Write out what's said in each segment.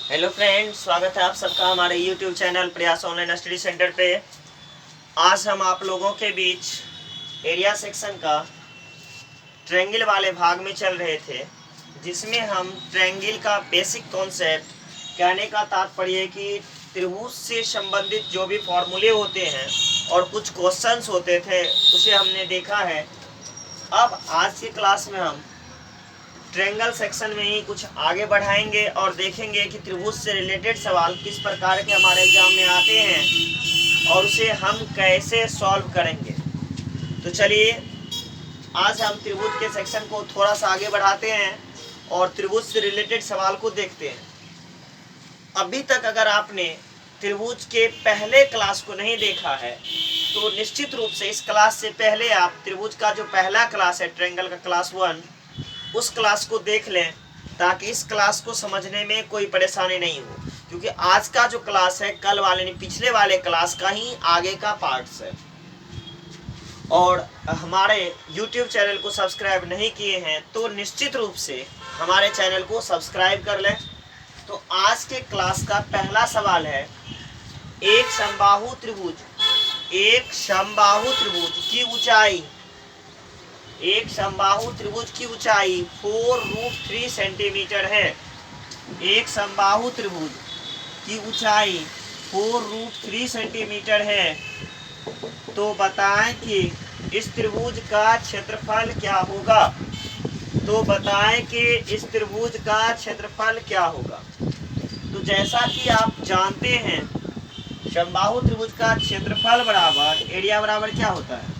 Hello friends, स्वागत है आप सबका हमारे यूट्यूब चैनल प्रयास ऑनलाइन स्टडी सेंटर पे। आज हम आप लोगों के बीच एरिया सेक्शन का ट्रायंगल वाले भाग में चल रहे थे, जिसमें हम ट्रायंगल का बेसिक कॉन्सेप्ट, कहने का तात्पर्य कि त्रिभुज से संबंधित जो भी फॉर्मूले होते हैं और कुछ क्वेश्चंस होते थे उसे हमने देखा है। अब आज की क्लास में हम ट्रायंगल सेक्शन में ही कुछ आगे बढ़ाएंगे और देखेंगे कि त्रिभुज से रिलेटेड सवाल किस प्रकार के हमारे एग्जाम में आते हैं और उसे हम कैसे सॉल्व करेंगे। तो चलिए आज हम त्रिभुज के सेक्शन को थोड़ा सा आगे बढ़ाते हैं और त्रिभुज से रिलेटेड सवाल को देखते हैं। अभी तक अगर आपने त्रिभुज के पहले क्लास को नहीं देखा है तो निश्चित रूप से इस क्लास से पहले आप त्रिभुज का जो पहला क्लास है ट्रायंगल का क्लास 1, उस क्लास को देख लें ताकि इस क्लास को समझने में कोई परेशानी नहीं हो, क्योंकि आज का जो क्लास है कल वाले पिछले वाले क्लास का ही आगे का पार्ट्स है। और हमारे YouTube चैनल को सब्सक्राइब नहीं किए हैं तो निश्चित रूप से हमारे चैनल को सब्सक्राइब कर लें। तो आज के क्लास का पहला सवाल है, एक समबाहु त्रिभुज की ऊंचाई, एक समबाहु त्रिभुज की ऊंचाई 4√3 सेंटीमीटर है। एक समबाहु त्रिभुज की ऊंचाई 4√3 सेंटीमीटर है। तो बताएं कि इस त्रिभुज का क्षेत्रफल क्या होगा। तो बताएं कि इस त्रिभुज का क्षेत्रफल क्या होगा। तो जैसा कि आप जानते हैं, समबाहु त्रिभुज का क्षेत्रफल बराबर एरिया बराबर क्या होता है।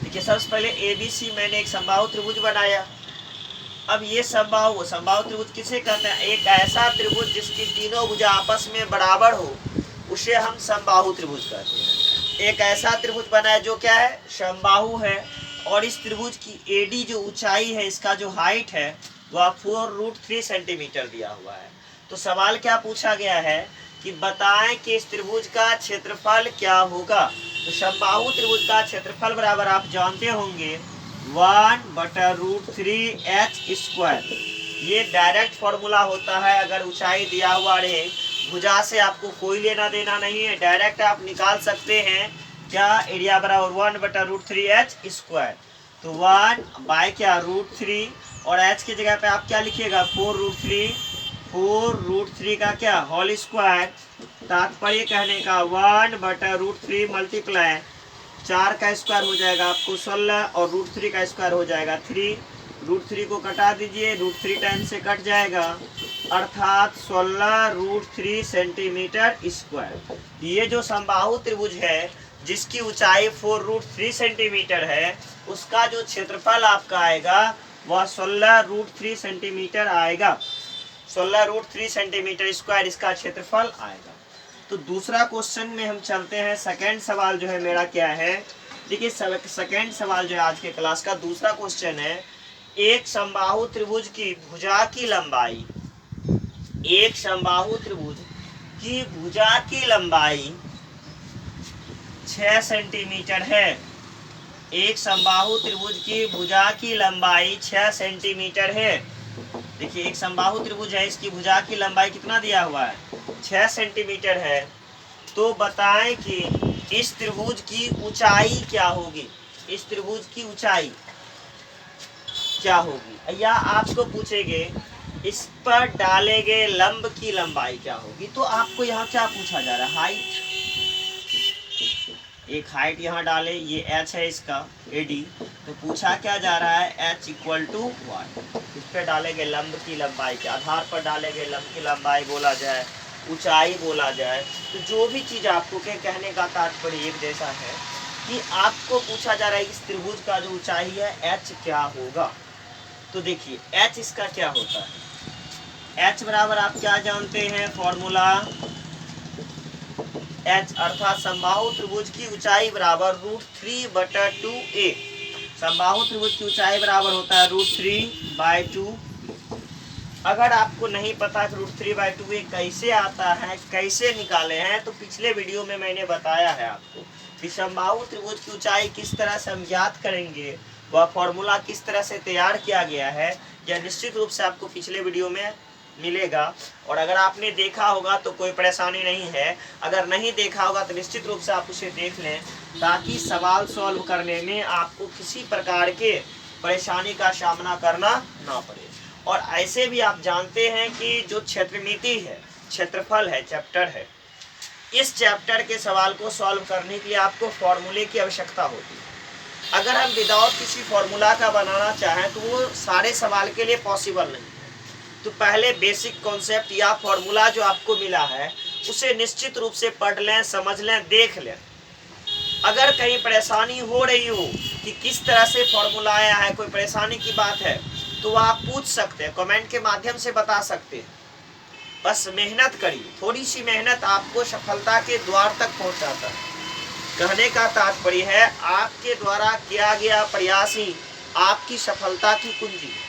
देखिए, सबसे पहले ABC मैंने एक समबाहु त्रिभुज बनाया। अब ये समबाहु त्रिभुज किसे कहते हैं? एक ऐसा त्रिभुज जिसकी तीनों भुजा आपस में बराबर हो उसे हम समबाहु त्रिभुज कहते हैं। एक ऐसा त्रिभुज बना है जो क्या है, समबाहु है, और इस त्रिभुज की AD जो ऊंचाई है, इसका जो हाइट है वह 4√3 सेंटीमीटर दिया हुआ है। तो सवाल क्या पूछा गया है कि बताएं कि इस त्रिभुज का क्षेत्रफल क्या होगा। तो समबाहु त्रिभुज का क्षेत्रफल बराबर आप जानते होंगे 1/√3h²। ये डायरेक्ट फॉर्मूला होता है। अगर ऊंचाई दिया हुआ रहे, भुजा से आपको कोई लेना देना नहीं है, डायरेक्ट आप निकाल सकते हैं क्या, एरिया बराबर 1/√3h²। तो 1/√3 और h की जगह पे आप क्या लिखिएगा, 4√3 का क्या, होल स्क्वायर। तात्पर्य कहने का 1/√3 मल्टीप्लाई 4 का स्क्वायर हो जाएगा आपको 16 और √3 का स्क्वायर हो जाएगा 3। √3 को कटा दीजिए, √3 टाइम से कट जाएगा, अर्थात 16√3 सेंटीमीटर स्क्वायर। ये जो समबाहु त्रिभुज है जिसकी ऊंचाई 4√3 सेंटीमीटर है, उसका जो क्षेत्रफल आपका आएगा वह 16√3 सेंटीमीटर आएगा। 16√3 सेंटीमीटर स्क्वायर इसका क्षेत्रफल आएगा। तो दूसरा क्वेश्चन में हम चलते हैं। सेकंड सवाल जो है मेरा क्या है, देखिए सेकंड सवाल जो है आज के क्लास का दूसरा क्वेश्चन है, एक समबाहु त्रिभुज की भुजा की लंबाई, एक समबाहु त्रिभुज की भुजा की लंबाई 6 सेंटीमीटर है। एक समबाहु त्रिभुज की भुजा की लंबाई 6 सेंटीमीटर है। देखिए, एक समबाहु त्रिभुज है, इसकी भुजा की लंबाई कितना दिया हुआ है, 6 सेंटीमीटर है। तो बताएं कि इस त्रिभुज की ऊंचाई क्या होगी। इस त्रिभुज की ऊंचाई क्या होगी, या आपको पूछेंगे इस पर डाले गए लंब की लंबाई क्या होगी। तो आपको यहाँ क्या पूछा जा रहा है, हाइट। एक हाइट यहाँ डाले, ये h है इसका AD। तो पूछा क्या जा रहा है, h = y। इस पर डाले गए लंब की लंबाई के आधार पर डाले गए लंब की लंबाई बोला जाए, ऊंचाई बोला जाए। तो जो भी चीज़ आपको कहने का तात्पर्य एक जैसा है कि आपको पूछा जा रहा है इस त्रिभुज का जो ऊंचाई है h क्या होगा। तो देखिए, h इसका क्या होता है, h बराबर आप क्या जानते हैं, फॉर्मूला h अर्थात समबाहु त्रिभुज की ऊंचाई बराबर √3/2a। समबाहु त्रिभुज की ऊंचाई बराबर होता है √3/2। अगर आपको नहीं पता कि √3/2a कैसे आता है, कैसे निकाले हैं, तो पिछले वीडियो में मैंने बताया है आपको कि समबाहु त्रिभुज की ऊंचाई किस तरह से हम ज्ञात करेंगे, वह फॉर्मूला किस तरह से तैयार किया गया है, यह निश्चित रूप से आपको पिछले वीडियो में मिलेगा। और अगर आपने देखा होगा तो कोई परेशानी नहीं है, अगर नहीं देखा होगा तो निश्चित रूप से आप उसे देख लें, ताकि सवाल सॉल्व करने में आपको किसी प्रकार के परेशानी का सामना करना ना पड़े। और ऐसे भी आप जानते हैं कि जो क्षेत्रमिति है, क्षेत्रफल है, चैप्टर है, इस चैप्टर के सवाल को सॉल्व करने के लिए आपको फॉर्मूले की आवश्यकता होती है। अगर हम विदाउट किसी फॉर्मूला का बनाना चाहें तो वो सारे सवाल के लिए पॉसिबल नहीं है। तो पहले बेसिक कॉन्सेप्ट या फॉर्मूला जो आपको मिला है उसे निश्चित रूप से पढ़ लें, समझ लें, देख लें। अगर कहीं परेशानी हो रही हो कि किस तरह से फॉर्मूला आया है, कोई परेशानी की बात है, तो वह आप पूछ सकते हैं, कमेंट के माध्यम से बता सकते हैं। बस मेहनत करिए, थोड़ी सी मेहनत आपको सफलता के द्वार तक पहुंचाता है। कहने का तात्पर्य है आपके द्वारा किया गया प्रयास ही आपकी सफलता की कुंजी है।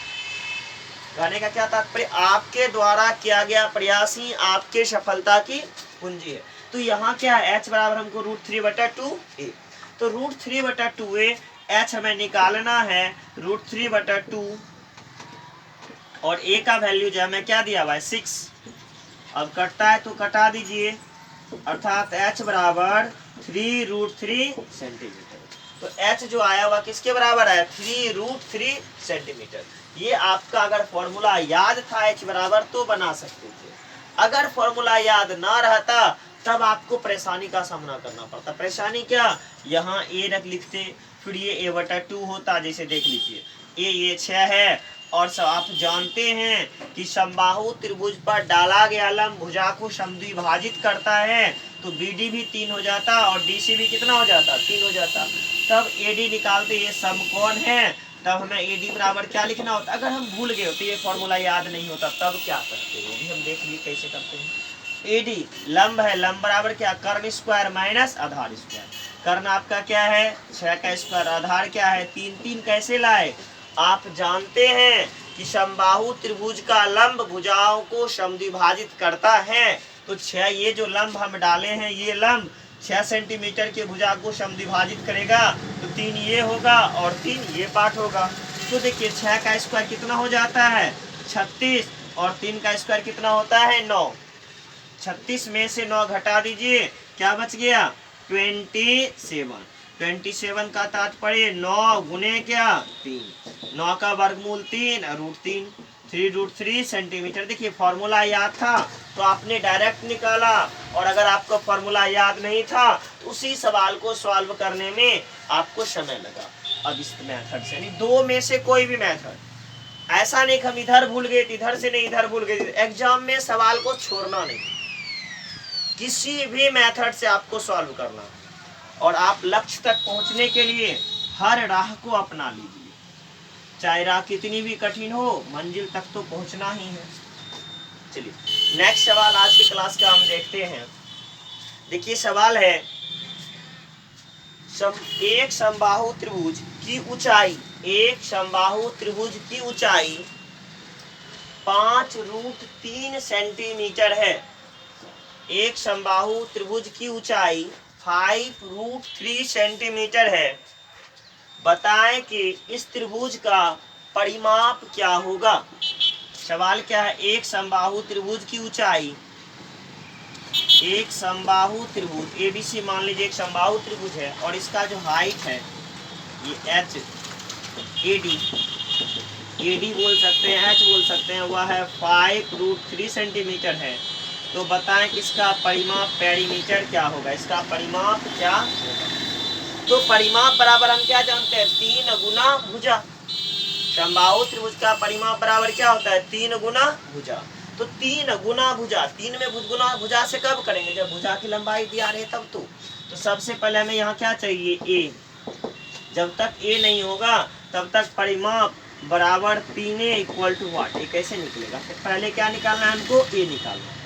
कहने का क्या तात्पर्य, आपके द्वारा किया गया प्रयास ही आपके सफलता की कुंजी है। तो यहाँ क्या है, h बराबर हमको √3/2a, तो √3/2a h हमें निकालना है √3/2 और a का वैल्यू जो हमें क्या दिया हुआ है 6। अब कटता है तो कटा दीजिए, अर्थात h बराबर 3√3 सेंटीमीटर। तो h जो आया हुआ किसके बराबर है, 3√3 सेंटीमीटर। ये आपका अगर फॉर्मूला याद था h बराबर तो बना सकते थे, अगर फॉर्मूला याद ना रहता तब आपको परेशानी का सामना करना पड़ता। परेशानी क्या, यहाँ a रख लिखते, फिर ये a/2 होता, जैसे देख लीजिए ये 6 है, और सब आप जानते हैं कि समबाहु त्रिभुज पर डाला गया लंब भुजा को समद्विभाजित करता है, तो BD भी 3 हो जाता और DC भी कितना हो जाता, 3 हो जाता। तब AD निकालते, ये समकोण है, तब हमें AD बराबर क्या लिखना होता। अगर हम भूल गए होते, ये फॉर्मूला याद नहीं होता, तब क्या करते वो भी हम देख लिए कैसे करते हैं। AD लंब है, लंब बराबर क्या, कर्ण स्क्वायर माइनस आधार स्क्वायर। कर्ण आपका क्या है 6 का स्क्वायर, आधार क्या है 3, 3 कैसे लाए, आप जानते हैं कि समबाहु त्रिभुज का लंब भुजाओं को समद्विभाजित करता है। तो 6, ये जो लंब हम डाले हैं, ये लंब 6 सेंटीमीटर के भुजा को समद्विभाजित करेगा, तो 3 ये होगा और 3 ये पार्ट होगा। तो देखिए 6 का स्क्वायर कितना हो जाता है 36, और 3 का स्क्वायर कितना होता है 9। 36 में से 9 घटा दीजिए, क्या बच गया 27। 27 का तात्पर्य 9 गुने क्या 3, 9 का वर्गमूल 3 √3, 3√3 सेंटीमीटर। देखिए फॉर्मूला याद था तो आपने डायरेक्ट निकाला, और अगर आपको फॉर्मूला याद नहीं था उसी सवाल को सॉल्व करने में आपको समय लगा। अब इस मेथड से नहीं, दो में से कोई भी मेथड, ऐसा नहीं हम इधर भूल गए, इधर से नहीं इधर भूल गए। एग्जाम में सवाल को छोड़ना नहीं, किसी भी मेथड से आपको सॉल्व करना, और आप लक्ष्य तक पहुंचने के लिए हर राह को अपना लीजिए, चाहे राह कितनी भी कठिन हो, मंजिल तक तो पहुंचना ही है। चलिए नेक्स्ट सवाल आज की क्लास का हम देखते हैं। देखिए सवाल है, एक समबाहु त्रिभुज की ऊंचाई, एक समबाहु त्रिभुज की ऊंचाई 5√3 सेंटीमीटर है। एक समबाहु त्रिभुज की ऊंचाई 5√3 सेंटीमीटर है। बताएं कि इस त्रिभुज का परिमाप क्या होगा। सवाल क्या है, एक समबाहु त्रिभुज की ऊंचाई, एक समबाहु त्रिभुज ABC मान लीजिए एक समबाहु त्रिभुज है, और इसका जो हाइट है ये h, AD बोल सकते हैं, h बोल सकते हैं, वह है 5√3 सेंटीमीटर है। तो बताएं कि इसका परिमाप पेरीमीटर क्या होगा, इसका परिमाप क्या होगा। तो परिमाप बराबर हम क्या जानते हैं 3 गुना भुजा। समबाहु त्रिभुज का परिमाप बराबर क्या होता है 3 गुना भुजा। तो 3 गुना भुजा, 3 में गुना भुजा से कब करेंगे, जब भुजा की लंबाई दिया रहे तब। तो सबसे पहले हमें यहाँ क्या चाहिए A। जब तक A नहीं होगा तब तक परिमाप बराबर 3A इक्वल टू वाट, ये कैसे निकलेगा। तो पहले क्या निकालना है हमको, A निकालना है।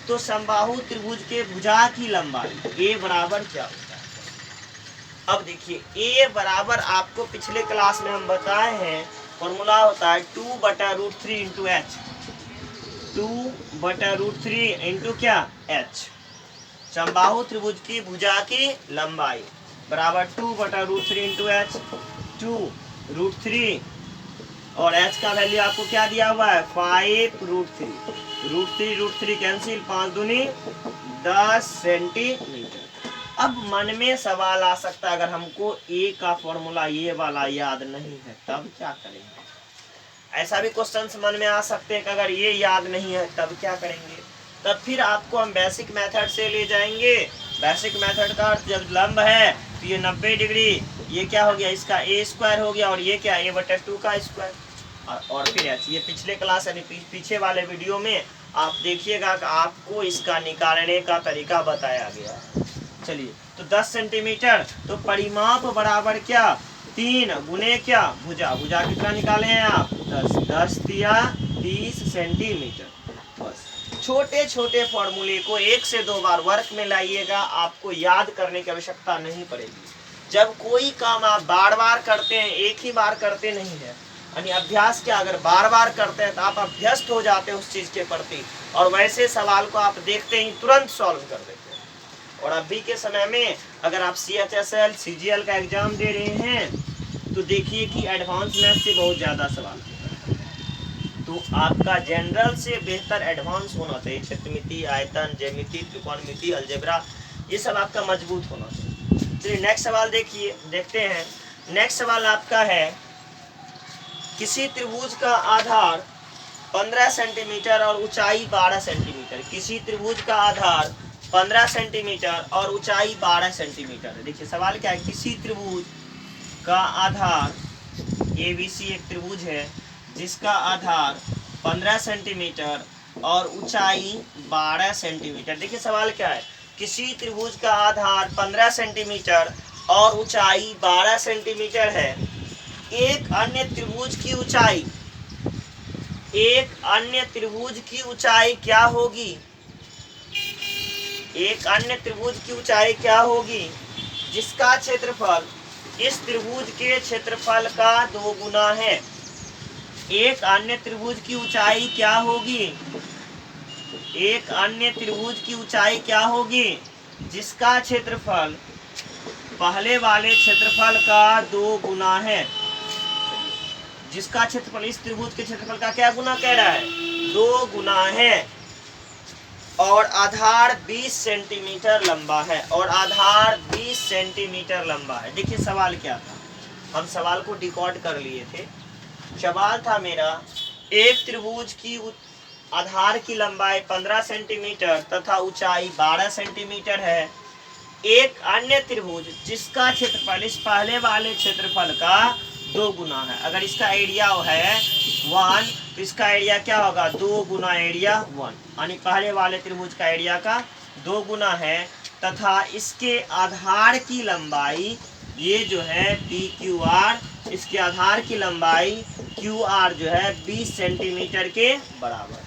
तो समबाहु त्रिभुज के भुजा की लंबाई A बराबर क्या होता है। अब देखिए A बराबर आपको पिछले क्लास में हम बताए हैं, फॉर्मूला होता है 2/√3 इंटू H, 2/√3 इंटू क्या H। समबाहु त्रिभुज की भुजा की लंबाई बराबर 2/√3 इंटू H, 2√3 और h का वैल्यू आपको क्या दिया हुआ है 5√3। √3 कैंसिल, 5 दूनी 10 सेंटीमीटर। अब मन में सवाल आ सकता है, अगर हमको a का फॉर्मूला ये वाला याद नहीं है तब क्या करेंगे। ऐसा भी क्वेश्चन मन में आ सकते हैं कि अगर ये याद नहीं है तब क्या करेंगे। तब फिर आपको हम बेसिक मेथड से ले जाएंगे। बेसिक मेथड का अर्थ जब लंब है तो ये 90 डिग्री, ये क्या हो गया इसका a² हो गया, और ये क्या a/2 का स्क्वायर, और फिर ये पिछले क्लास यानी पीछे वाले वीडियो में आप देखिएगा कि आपको इसका निकालने का तरीका बताया गया। चलिए तो 10 सेंटीमीटर, तो परिमाप बराबर क्या 3 गुने क्या भुजा, भुजा कितना निकाले हैं आप 10, 10 दिया 30 सेंटीमीटर। बस छोटे छोटे फॉर्मूले को 1 से 2 बार वर्क में लाइएगा, आपको याद करने की आवश्यकता नहीं पड़ेगी। जब कोई काम आप बार बार करते हैं, एक ही बार करते नहीं है, यानी अभ्यास क्या, अगर बार बार करते हैं तो आप अभ्यस्त हो जाते हैं उस चीज के प्रति, और वैसे सवाल को आप देखते ही तुरंत सॉल्व कर देते हैं। और अभी के समय में अगर आप CHSL CGL का एग्जाम दे रहे हैं तो देखिए कि एडवांस मैथ से बहुत ज्यादा सवाल है, तो आपका जनरल से बेहतर एडवांस होना चाहिए। क्षेत्रमिति, आयतन, ज्यामिति, त्रिकोणमिति, अलजेब्रा, ये सब आपका मजबूत होना चाहिए। चलिए नेक्स्ट सवाल देखते हैं। नेक्स्ट सवाल आपका है, किसी त्रिभुज का आधार 15 सेंटीमीटर और ऊंचाई 12 सेंटीमीटर। किसी त्रिभुज का आधार 15 सेंटीमीटर और ऊंचाई 12 सेंटीमीटर। देखिए सवाल क्या है, किसी त्रिभुज का आधार ABC एक त्रिभुज है जिसका आधार 15 सेंटीमीटर और ऊंचाई 12 सेंटीमीटर। देखिए सवाल क्या है, किसी त्रिभुज का आधार 15 सेंटीमीटर और ऊंचाई 12 सेंटीमीटर है। एक अन्य त्रिभुज की ऊंचाई क्या होगी। एक अन्य त्रिभुज की ऊंचाई क्या होगी जिसका क्षेत्रफल इस त्रिभुज के क्षेत्रफल का 2 गुना है। एक अन्य त्रिभुज की ऊंचाई क्या होगी, एक अन्य त्रिभुज की ऊंचाई क्या होगी जिसका क्षेत्रफल पहले वाले क्षेत्रफल का 2 गुना है। जिसका क्षेत्रफल इस त्रिभुज के क्षेत्रफल का क्या गुना कह रहा है 2 गुना है, और आधार 20 सेंटीमीटर लंबा है, और आधार 20 सेंटीमीटर लंबा है। देखिए सवाल क्या था, हम सवाल को डिकोड कर लिए थे। सवाल था मेरा, एक त्रिभुज की आधार की लंबाई 15 सेंटीमीटर तथा ऊंचाई 12 सेंटीमीटर है। एक अन्य त्रिभुज जिसका क्षेत्रफल इस पहले वाले क्षेत्रफल का 2 गुना है। अगर इसका एरिया है 1 तो इसका एरिया क्या होगा 2 गुना एरिया 1, यानी पहले वाले त्रिभुज का एरिया का 2 गुना है, तथा इसके आधार की लंबाई ये जो है PQR, इसके आधार की लंबाई QR जो है 20 सेंटीमीटर के बराबर।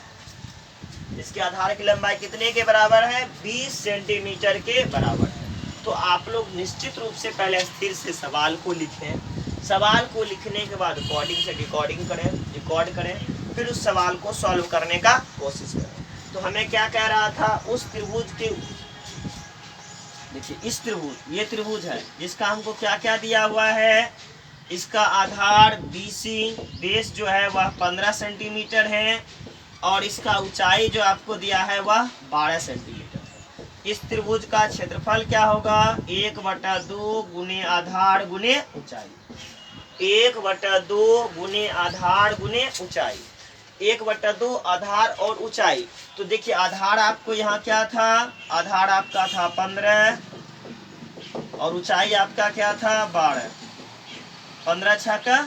इसके आधार की लंबाई कितने के बराबर है 20 सेंटीमीटर के बराबर है। तो आप लोग निश्चित रूप से पहले स्थिर से सवाल को लिखें, सवाल को लिखने के बाद कोडिंग से रिकॉर्ड करें, फिर उस सवाल को सॉल्व करने का कोशिश करें। तो हमें क्या कह रहा था, उस त्रिभुज के, देखिए इस त्रिभुज, ये त्रिभुज है जिसका हमको क्या क्या दिया हुआ है, इसका आधार BC बेस जो है वह 15 सेंटीमीटर है, और इसका ऊंचाई जो आपको दिया है वह 12 सेंटीमीटर है। इस त्रिभुज का क्षेत्रफल क्या होगा 1/2 गुने आधार गुने ऊंचाई, 1/2 गुने आधार गुने ऊंचाई, 1/2 आधार और ऊंचाई। तो देखिए आधार आपको यहाँ क्या था, आधार आपका था 15 और ऊंचाई आपका क्या था 12, 15 छक्का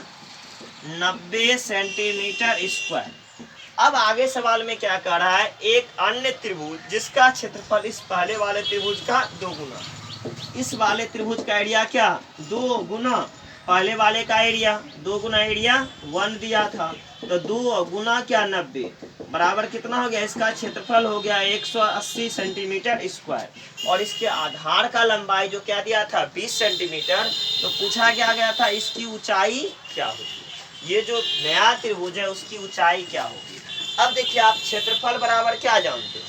90 सेंटीमीटर स्क्वायर। अब आगे सवाल में क्या कह रहा है, एक अन्य त्रिभुज जिसका क्षेत्रफल इस पहले वाले त्रिभुज का 2 गुना, इस वाले त्रिभुज का एरिया क्या 2 गुना पहले वाले का एरिया, 2 गुना एरिया 1 दिया था, तो 2 गुना क्या 90 बराबर कितना हो गया, इसका क्षेत्रफल हो गया 180 सेंटीमीटर स्क्वायर, और इसके आधार का लंबाई जो क्या दिया था 20 सेंटीमीटर। तो पूछा क्या गया था इसकी ऊंचाई क्या होगी, ये जो नया त्रिभुज है उसकी ऊंचाई क्या होगी। अब देखिए आप क्षेत्रफल बराबर क्या जानते हैं,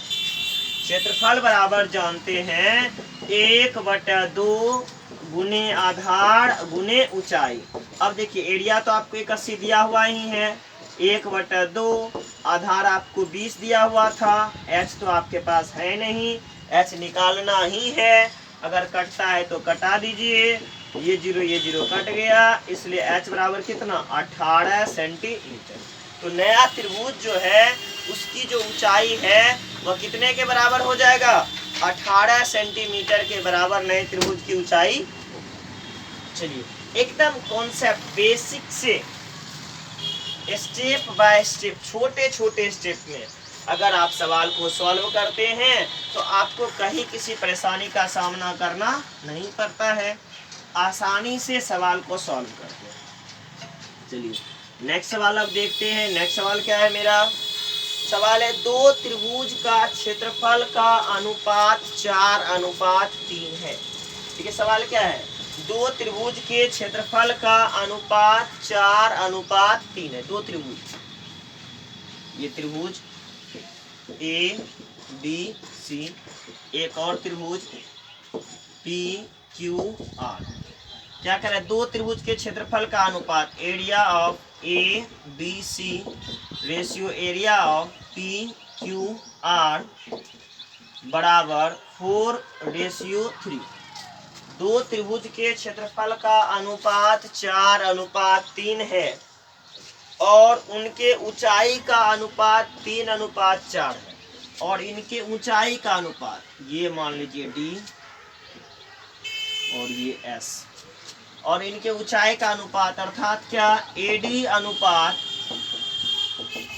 क्षेत्रफल बराबर जानते हैं 1/2 गुने आधार गुने ऊंचाई। अब देखिए एरिया तो आपको 81 दिया हुआ ही है, 1/2, आधार आपको 20 दिया हुआ था, h तो आपके पास है नहीं, h निकालना ही है। अगर कटता है तो कटा दीजिए, ये जीरो कट गया, इसलिए h बराबर कितना 18 सेंटीमीटर। तो नया त्रिभुज जो है उसकी जो ऊंचाई है वह कितने के बराबर हो जाएगा, 18 सेंटीमीटर के बराबर नए त्रिभुज की ऊंचाई। चलिए एकदम कॉन्सेप्ट बेसिक से स्टेप बाय स्टेप, छोटे छोटे स्टेप में अगर आप सवाल को सॉल्व करते हैं तो आपको कहीं किसी परेशानी का सामना करना नहीं पड़ता है, आसानी से सवाल को सॉल्व करते हैं। चलिए नेक्स्ट सवाल अब देखते हैं। नेक्स्ट सवाल क्या है मेरा, सवाल है दो त्रिभुज का क्षेत्रफल का अनुपात 4:3 है। ठीक है, सवाल क्या है, दो त्रिभुज के क्षेत्रफल का अनुपात 4:3 है। दो त्रिभुज, ये त्रिभुज ए बी सी, एक और त्रिभुज पी क्यू आर। क्या कह रहा है, दो त्रिभुज के क्षेत्रफल का अनुपात area of A B C ratio area of P Q R बराबर 4:3। दो त्रिभुज के क्षेत्रफल का अनुपात 4:3 है और उनके ऊंचाई का अनुपात 3:4 है, और इनके ऊंचाई का अनुपात, ये मान लीजिए डी और ये एस, और इनके ऊंचाई का अनुपात अर्थात क्या, एडी अनुपात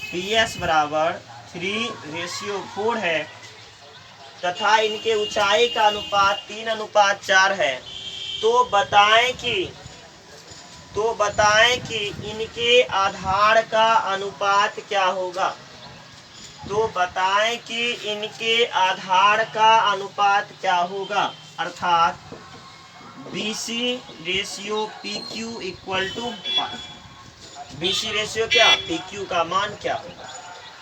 पी एस बराबर 3:4 है तथा इनके ऊंचाई का अनुपात 3:4 है। तो बताएं कि इनके आधार का अनुपात क्या होगा। तो बताएं कि इनके आधार का अनुपात क्या होगा, अर्थात BC ratio PQ equal to BC ratio क्या, PQ का मान क्या होगा।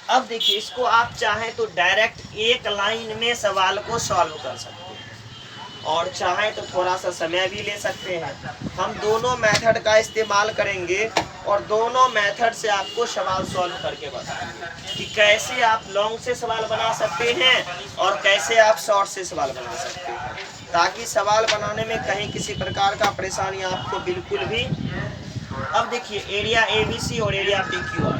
अब देखिए इसको आप चाहें तो डायरेक्ट एक लाइन में सवाल को सॉल्व कर सकते हैं, और चाहें तो थोड़ा सा समय भी ले सकते हैं। हम दोनों मेथड का इस्तेमाल करेंगे और दोनों मेथड से आपको सवाल सॉल्व करके बताएंगे कि कैसे आप लॉन्ग से सवाल बना सकते हैं और कैसे आप शॉर्ट से सवाल बना सकते हैं, ताकि सवाल बनाने में कहीं किसी प्रकार का परेशानी आपको बिल्कुल भी। अब देखिए एरिया ABC और एरिया PQR,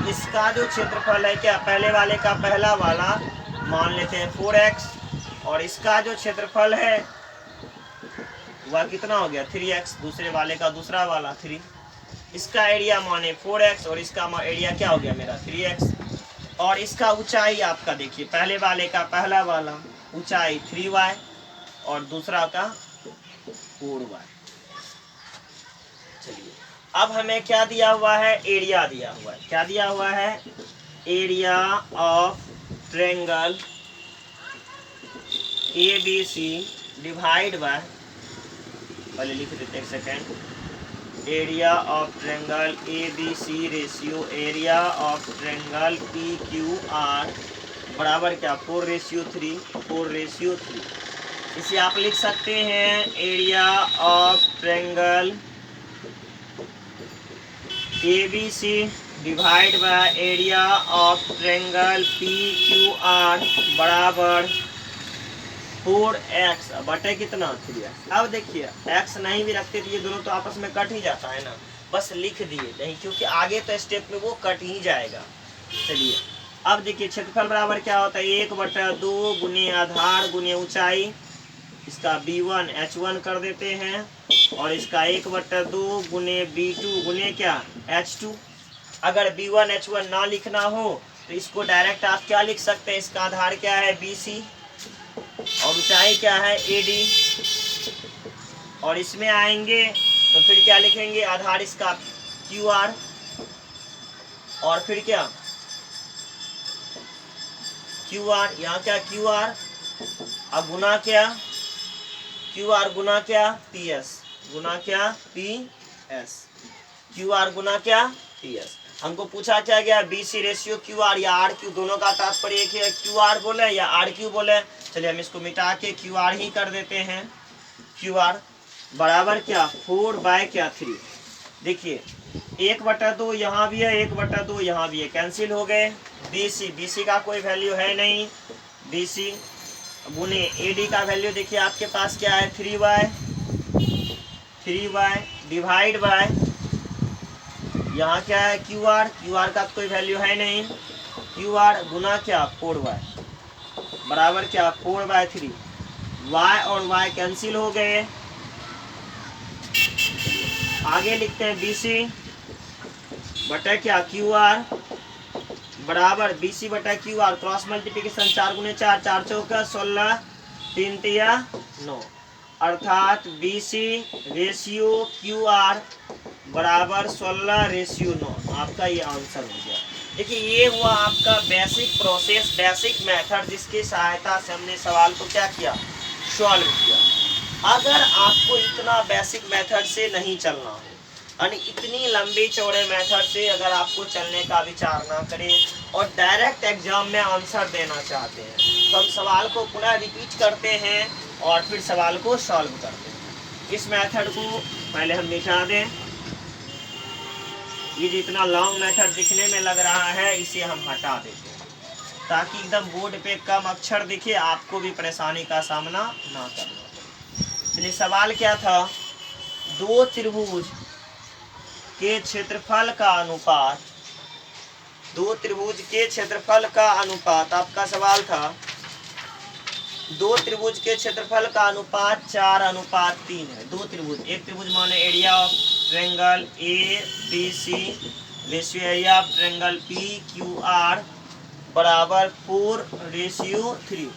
इसका जो क्षेत्रफल है क्या, पहले वाले का पहला वाला मान लेते हैं 4x, और इसका जो क्षेत्रफल है वह कितना हो गया 3x, दूसरे वाले का दूसरा वाला 3। इसका एरिया माने 4x और इसका एरिया क्या हो गया मेरा 3x, और इसका ऊंचाई आपका देखिए पहले वाले का पहला वाला ऊंचाई 3y और दूसरा का 4y। चलिए अब हमें क्या दिया हुआ है, एरिया दिया हुआ है। क्या दिया हुआ है, area of triangle ABC divide by, पहले लिख देते हैं एक second, area of triangle ABC ratio area of triangle PQR बराबर क्या 4:3। इसे आप लिख सकते हैं area of triangle ABC divide by area of triangle PQR बराबर 4x बटे कितना 3x। अब देखिए x नहीं भी रखते तो ये दोनों तो आपस में कट ही जाता है ना, बस लिख दिए नहीं क्योंकि आगे तो स्टेप में वो कट ही जाएगा। चलिए अब देखिए क्षेत्रफल बराबर क्या होता है 1/2 गुने आधार गुने ऊंचाई, इसका B1 H1 कर देते हैं, और इसका 1/2 गुने B2 गुने क्या H2। अगर B1 H1 ना लिखना हो तो इसको डायरेक्ट आप क्या लिख सकते हैं, इसका आधार क्या है BC और ऊंचाई क्या है AD, और इसमें आएंगे तो फिर क्या लिखेंगे, आधार इसका QR, और फिर क्या QR, यहाँ क्या QR अब गुना क्या QR गुना क्या PS गुना क्या PS, QR गुना क्या PS। हमको पूछा क्या गया BC रेशियो QR या RQ, दोनों का तात्पर्य एक है, QR बोले या RQ बोले। चलिए हम इसको मिटा के QR ही कर देते हैं, QR। बराबर क्या 4/3। देखिए 1/2 यहाँ भी है, 1/2 यहाँ भी है, कैंसिल हो गए। BC का कोई वैल्यू है नहीं, BC गुने AD का वैल्यू देखिए आपके पास क्या है 3y डिवाइड बाय यहाँ क्या है QR का कोई वैल्यू है नहीं, QR गुना क्या 4y बराबर क्या 4/3। y और y कैंसिल हो गए। आगे लिखते हैं BC बटा क्या QR बराबर BC बटा QR, क्रॉस मल्टीप्लिकेशन 4 गुने 4, 4 चौका 16, 3 तिया 9, अर्थात BC रेशियो QR बराबर 16:9। आपका ये आंसर हो गया। देखिए ये हुआ आपका बेसिक प्रोसेस, बेसिक मेथड, जिसकी सहायता से हमने सवाल को क्या किया, सॉल्व किया। अगर आपको इतना बेसिक मेथड से नहीं चलना हो, यानी इतनी लंबी चौड़े मेथड से अगर आपको चलने का विचार ना करें और डायरेक्ट एग्जाम में आंसर देना चाहते हैं, तो हम सवाल को पुनः रिपीट करते हैं और फिर सवाल को सॉल्व करते हैं। इस मेथड को पहले हम मिटा दें। ये जितना लॉन्ग मेथड दिखने में लग रहा है इसे हम हटा देते हैं, ताकि एकदम बोर्ड पे कम अक्षर दिखे, आपको भी परेशानी का सामना ना करना पड़े। चलिए सवाल क्या था, दो त्रिभुज के क्षेत्रफल का अनुपात, दो त्रिभुज के क्षेत्रफल का अनुपात, आपका सवाल था दो त्रिभुज के क्षेत्रफल का अनुपात 4:3 है। दो त्रिभुज, एक त्रिभुज माने area of triangle ABC ratio area of triangle PQR बराबर 4:3।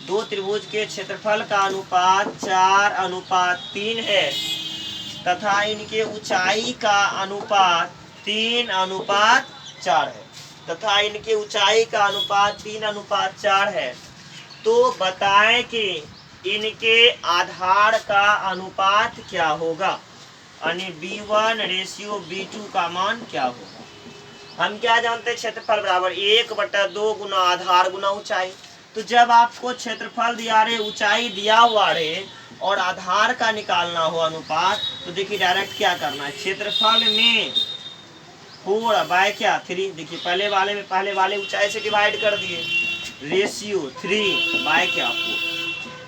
दो त्रिभुज के क्षेत्रफल का अनुपात 4:3 है तथा इनके ऊंचाई का अनुपात 3:4 है, तथा इनके ऊंचाई का अनुपात 3:4 है। तो बताएं कि इनके आधार का अनुपात क्या होगा, यानी B1 रेशियो B2 का मान क्या होगा। हम क्या जानते हैं, क्षेत्रफल बराबर 1/2 गुना आधार गुना ऊंचाई। तो जब आपको क्षेत्रफल दिया रहे, ऊंचाई दिया हुआ रहे और आधार का निकालना हो अनुपात, तो देखिए डायरेक्ट क्या करना है, क्षेत्रफल में 4/3। देखिए पहले वाले ऊंचाई से डिवाइड कर दिए, रेशियो 3/4।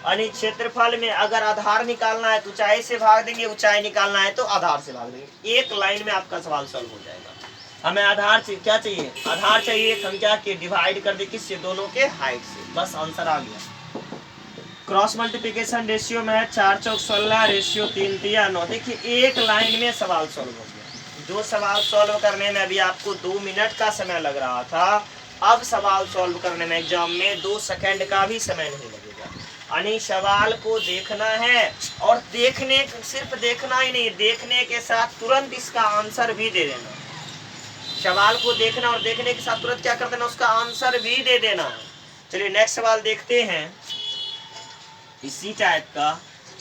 यानी क्षेत्रफल में अगर आधार निकालना है तो ऊंचाई से भाग देंगे, ऊंचाई निकालना है तो आधार से भाग देंगे। एक लाइन में आपका सवाल सॉल्व हो जाएगा। हमें आधार से क्या चाहिए, आधार चाहिए, हम क्या किए, डिवाइड कर दे किससे, दोनों के हाइट से, बस आंसर आ गया। क्रॉस मल्टीप्लिकेशन रेशियो में है 4 चौक 16 रेशियो 3 तिया 9। देखिए एक लाइन में सवाल सॉल्व हो गया। जो सवाल सॉल्व करने में अभी आपको 2 मिनट का समय लग रहा था, अब सवाल सॉल्व करने में एग्जाम में 2 सेकंड का भी समय नहीं लगेगा। यानी सवाल को देखना है और सिर्फ देखना ही नहीं, देखने के साथ तुरंत इसका आंसर भी दे देना। सवाल को देखना और देखने के साथ तुरंत क्या कर देना, उसका आंसर भी दे देना। चलिए नेक्स्ट सवाल देखते हैं इसी टाइप का।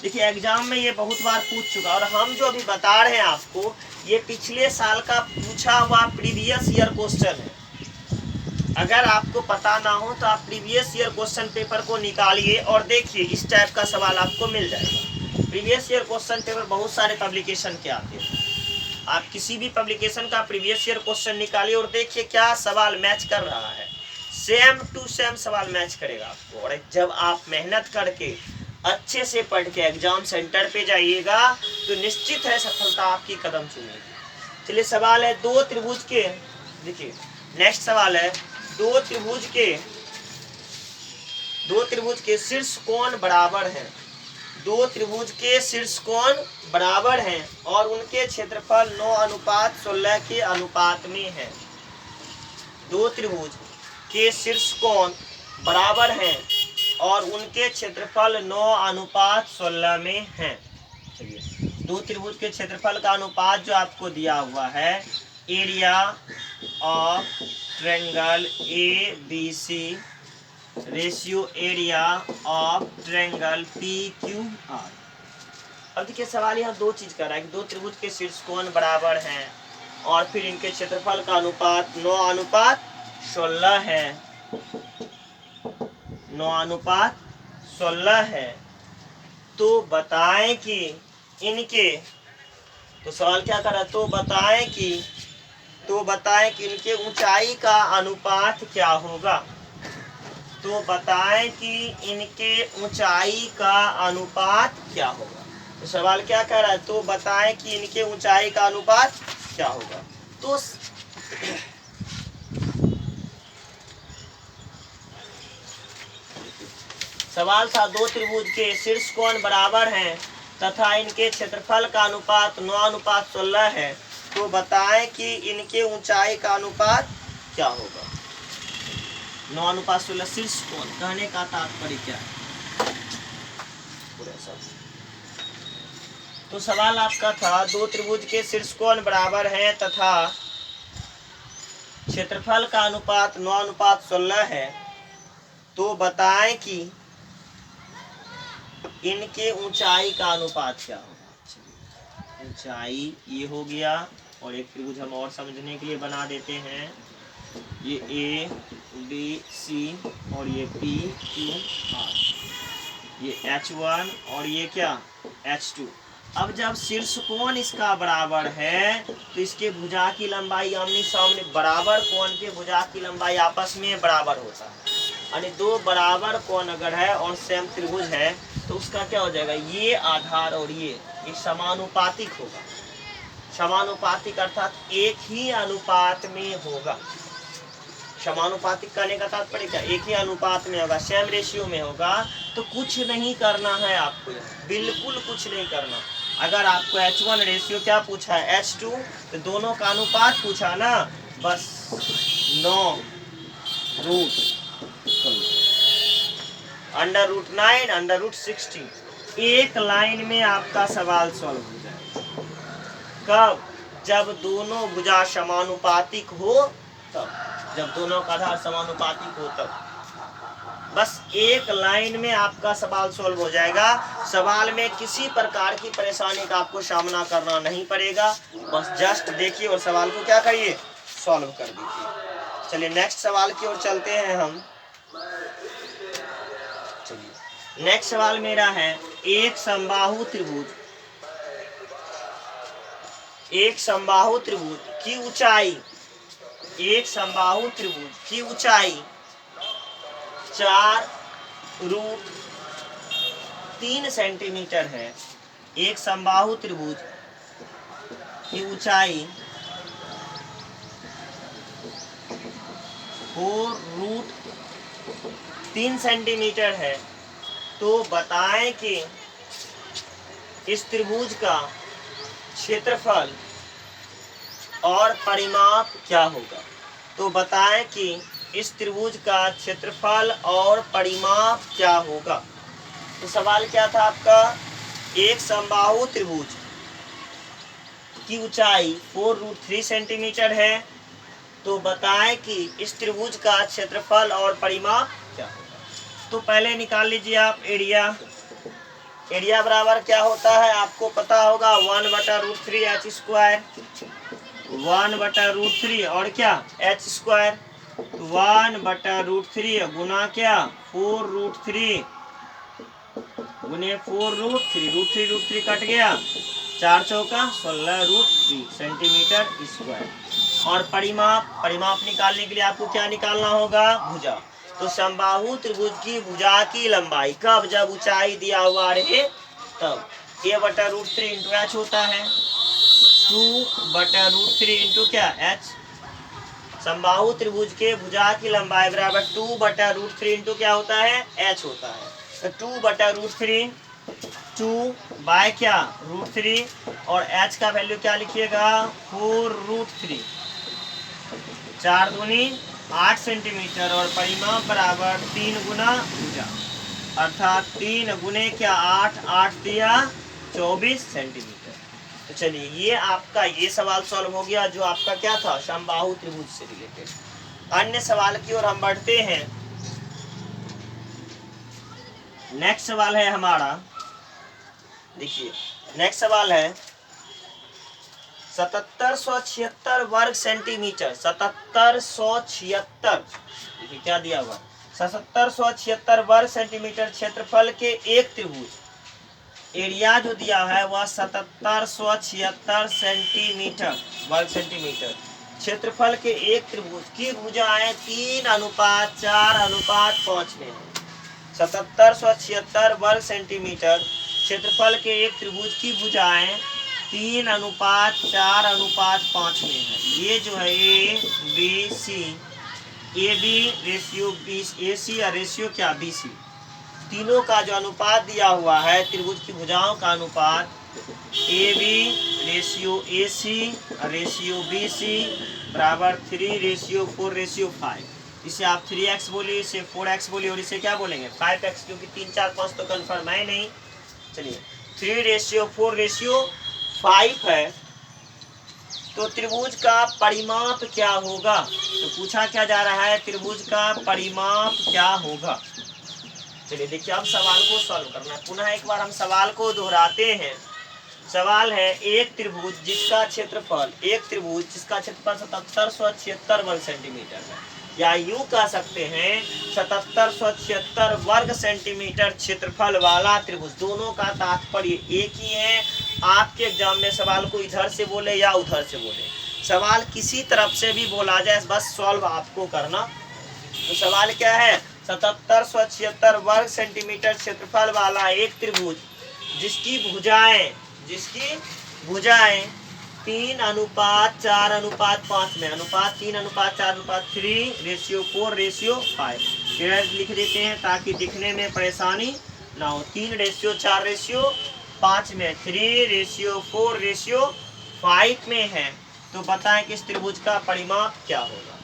देखिए एग्जाम में ये बहुत बार पूछ चुका, और हम जो अभी बता रहे हैं आपको, ये पिछले साल का पूछा हुआ प्रीवियस ईयर क्वेश्चन है। अगर आपको पता ना हो तो आप प्रीवियस ईयर क्वेश्चन पेपर को निकालिए और देखिए, इस टाइप का सवाल आपको मिल जाएगा। प्रीवियस ईयर क्वेश्चन पेपर बहुत सारे पब्लिकेशन के आते हैं, आप किसी भी पब्लिकेशन का प्रीवियस ईयर क्वेश्चन निकालिए और देखिए क्या सवाल मैच कर रहा है। सेम टू सेम सवाल मैच करेगा आपको। और जब आप मेहनत करके अच्छे से पढ़ के एग्जाम सेंटर पे जाइएगा तो निश्चित है सफलता आपकी कदम चुमेगी। चलिए सवाल है, दो त्रिभुज के, देखिए नेक्स्ट सवाल है, दो त्रिभुज के शीर्ष कोण बराबर है। दो त्रिभुज के शीर्ष कोण बराबर हैं और उनके क्षेत्रफल 9:16 के अनुपात में है। दो त्रिभुज के शीर्ष कोण बराबर हैं और उनके क्षेत्रफल 9:16 में है। चलिए दो त्रिभुज के क्षेत्रफल का अनुपात जो आपको दिया हुआ है, area of triangle ABC ratio area of triangle PQR। अब देखिए सवाल यहाँ दो चीज कर रहा है कि दो त्रिभुज के शीर्ष कोण बराबर हैं और फिर इनके क्षेत्रफल का अनुपात 9:16 है। 9:16 है। तो बताएं कि इनके, तो सवाल क्या कर रहा है, तो बताएं कि इनके ऊंचाई का अनुपात क्या होगा। तो बताएं कि इनके ऊंचाई का अनुपात क्या होगा। तो सवाल क्या कह रहा है, तो बताएं कि इनके ऊंचाई का अनुपात क्या होगा। तो सवाल था, दो त्रिभुज के शीर्ष कोण बराबर हैं तथा इनके क्षेत्रफल का अनुपात 9:16 है। तो बताएं कि इनके ऊंचाई का अनुपात क्या होगा। 9:16 शीर्ष कोण, कहने का तात्पर्य क्या है। तो सवाल आपका था, दो त्रिभुज के शीर्ष कोण बराबर हैं तथा क्षेत्रफल का अनुपात 9:16 है। तो बताएं कि इनके ऊंचाई का अनुपात क्या होगा। ऊंचाई ये हो गया, और एक त्रिभुज हम और समझने के लिए बना देते हैं, ये ए बी सी और ये पी क्यू आर, ये H1 और ये क्या H2। अब जब शीर्ष कोण इसका बराबर है तो इसके भुजा की लंबाई आमने सामने, बराबर कोण के भुजा की लंबाई आपस में बराबर होता है। यानी दो बराबर कोण अगर है और सेम त्रिभुज है तो उसका क्या हो जाएगा, ये आधार और ये समानुपातिक होगा। समानुपातिक अर्थात एक ही अनुपात में होगा। समानुपातिक करने का तात्पर्य क्या, एक ही अनुपात में होगा, सेम रेशियो में होगा। तो कुछ नहीं करना है आपको, बिल्कुल कुछ नहीं करना। अगर आपको H1 रेशियो क्या पूछा है, H2, तो दोनों का अनुपात पूछा ना, बस 9√9 √16 एक लाइन में आपका सवाल सॉल्व हो जाएगा। कब, जब दोनों भुजा समानुपातिक हो तब, जब दोनों का आधार समानुपातिक हो तब। बस एक लाइन में आपका सवाल सॉल्व हो जाएगा। सवाल में किसी प्रकार की परेशानी का आपको सामना करना नहीं पड़ेगा। बस जस्ट देखिए और सवाल को क्या करिए, सॉल्व कर दीजिए। चलिए नेक्स्ट सवाल की ओर चलते हैं हम। चलिए नेक्स्ट सवाल मेरा है, एक समबाहु त्रिभुज की ऊंचाई, एक समबाहु त्रिभुज की ऊंचाई 4√3 सेंटीमीटर है। एक समबाहु त्रिभुज की ऊंचाई 4√3 सेंटीमीटर है। तो बताएं कि इस त्रिभुज का क्षेत्रफल और परिमाप क्या होगा। तो बताएं कि इस त्रिभुज का क्षेत्रफल और परिमाप क्या होगा। तो सवाल क्या था आपका, एक समबाहु त्रिभुज की ऊंचाई 4√3 सेंटीमीटर है। तो बताएं कि इस त्रिभुज का क्षेत्रफल और परिमाप क्या होगा। तो पहले निकाल लीजिए आप एरिया। एरिया बराबर क्या होता है आपको पता होगा, 1/√3 H², 1/√3 और क्या H², 1/√3 गुना क्या 4√3 गुने 4√3, √3 कट गया, 4 चौका 16√3 सेंटीमीटर स्क्वायर। और परिमाप निकालने के लिए आपको क्या निकालना होगा, भुजा। तो समबाहु त्रिभुज की भुजा की लंबाई कब, जब ऊंचाई दिया हुआ रहे तब, a/√3 इंटू H होता है, 2/√3 इंटू क्या H। समबाहु त्रिभुज के भुजा की लंबाई बराबर 2/√3 इंटू क्या होता है, H होता है। तो 2/√3 2 बाय क्या √3 और H का वैल्यू क्या लिखिएगा 4√3, 4 दूनी 8 सेंटीमीटर और परिमाप बराबर 3 गुना भुजा, अर्थात 3 गुने क्या 8, 8 दिया 24 सेंटीमीटर। तो चलिए ये आपका ये सवाल सॉल्व हो गया, जो आपका क्या था समबाहु त्रिभुज से रिलेटेड। अन्य सवाल की ओर हम बढ़ते हैं। नेक्स्ट सवाल है हमारा, देखिए नेक्स्ट सवाल है 7776 वर्ग सेंटीमीटर, 7776, देखिए क्या दिया हुआ, 7776 वर्ग सेंटीमीटर क्षेत्रफल के एक त्रिभुज एरिया जो दिया है वह 7776 सेंटीमीटर वर्ग सेंटीमीटर। क्षेत्रफल के एक त्रिभुज की भुजाएं 3:4:5 में है। 7776 वर्ग सेंटीमीटर क्षेत्रफल के एक त्रिभुज की भुजाएं 3:4:5 में है। ये जो है A B C, A B ratio B, A C या रेशियो क्या बी सी, तीनों का जो अनुपात दिया हुआ है त्रिभुज की भुजाओं का अनुपात A B ratio A C ratio B C बराबर 3:4:5। इसे आप 3x बोलिए, इसे 4x बोलिए और इसे क्या बोलेंगे 5x, क्योंकि 3 4 5 तो कन्फर्म है नहीं। चलिए 3:4:5 है। तो त्रिभुज का परिमाप क्या होगा? तो पूछा क्या जा रहा है, त्रिभुज का परिमाप क्या होगा। चलिए देखिए, अब सवाल को सॉल्व करना है। पुनः एक बार हम सवाल को दोहराते हैं। सवाल है एक त्रिभुज जिसका क्षेत्रफल 7776 वर्ग सेंटीमीटर है, या यूं कह सकते हैं 7776 वर्ग सेंटीमीटर क्षेत्रफल वाला त्रिभुज। दोनों का तात्पर्य एक ही है। आपके एग्जाम में सवाल को इधर से बोले या उधर से बोले, सवाल किसी तरफ से भी बोला जाए, बस सॉल्व आपको करना। तो सवाल क्या है, 7776 वर्ग सेंटीमीटर क्षेत्रफल वाला एक त्रिभुज जिसकी भुजाएं 3:4:5 में, अनुपात 3:4:3:4:5 लिख देते हैं ताकि दिखने में परेशानी ना हो। 3:4:5 में 3:4:5 में है। तो बताएं कि इस त्रिभुज का परिमाप क्या होगा।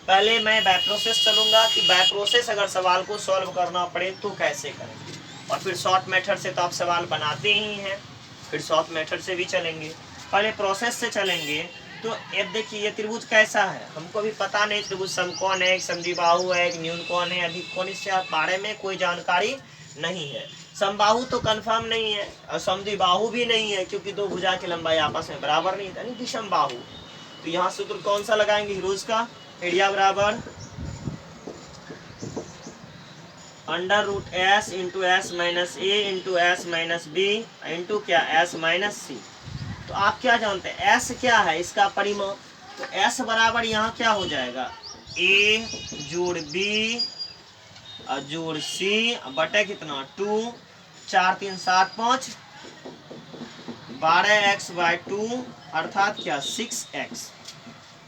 पहले मैं बाय प्रोसेस चलूंगा कि बाय प्रोसेस अगर सवाल को सॉल्व करना पड़े तो कैसे करेंगे, और फिर शॉर्ट मेथड से तो आप सवाल बनाते ही हैं, फिर शॉर्ट मेथड से भी चलेंगे। पहले प्रोसेस से चलेंगे। तो अब देखिए ये त्रिभुज कैसा है, हमको भी पता नहीं। त्रिभुज समकोण है, एक समद्विबाहु है, एक न्यूनकोण है, अधिक कोण, इससे बारे में कोई जानकारी नहीं है। समबाहु तो कंफर्म नहीं है और समद्विबाहु भी नहीं है, क्योंकि दो भुजा की लंबाई आपस में बराबर नहीं है, विषम बाहु। तो यहाँ सूत्र कौन सा लगाएंगे, हीरोज का। एरिया बराबर √s into s minus a into s minus b into क्या s माइनस c। तो आप क्या जानते हैं s क्या है, इसका परिमाप। तो s बराबर यहाँ क्या हो जाएगा, a जोड़ b जोड़ c बटे कितना 2, 4 3 7 5 12x/2 अर्थात क्या 6x।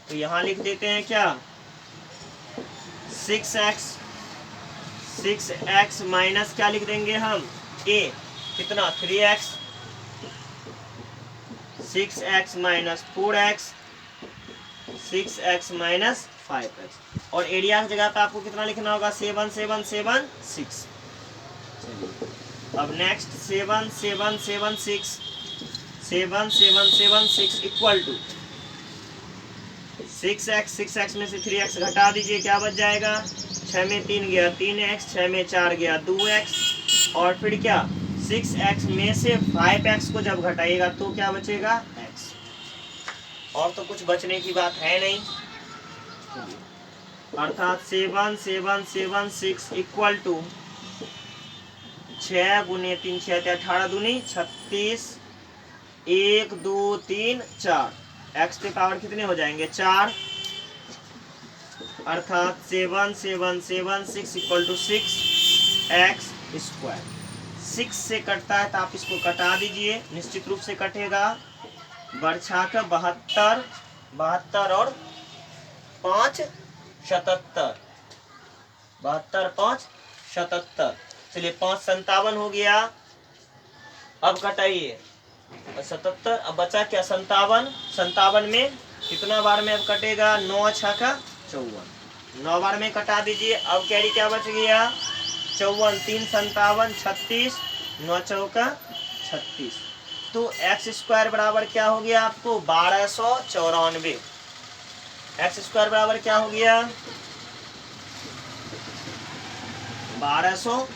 तो यहाँ लिख देते हैं क्या 6x माइनस क्या लिख देंगे हम a कितना 3x, 6x minus 4x, 6x minus 5x। और एरिया की जगह पे आपको कितना लिखना होगा 7776। अब नेक्स्ट 7776 इक्वल टू 6x में से 3x घटा दीजिए, क्या बच जाएगा 6 में 3 गया 3x, 6 में 4 गया 2x, और फिर क्या 6x में से 5x को जब घटाइएगा तो क्या बचेगा x। और तो कुछ बचने की बात है नहीं। अर्थात 7776 इक्वल टू 6 गुने 3 6 18 दूनी 36 1 2 3 4 x के पावर कितने हो जाएंगे 4। अर्थात 7776 इक्वल टू 6x स्क्वायर। 6 से कटता है तो आप इसको कटा दीजिए, निश्चित रूप से कटेगा। बरछा का 72 और 5 77, 72 5 77। चलिए 5 57 हो गया। अब कटाइए 77, अब बचा क्या 57 में कितना बार में अब कटेगा 9 6 का 54, 9 बार में कटा दीजिए। अब कैरी क्या बच गया 54, 3 57 36, 9 चौका 36। तो x स्क्वायर बराबर क्या हो गया आपको 1294। x स्क्वायर बराबर क्या हो गया 1294।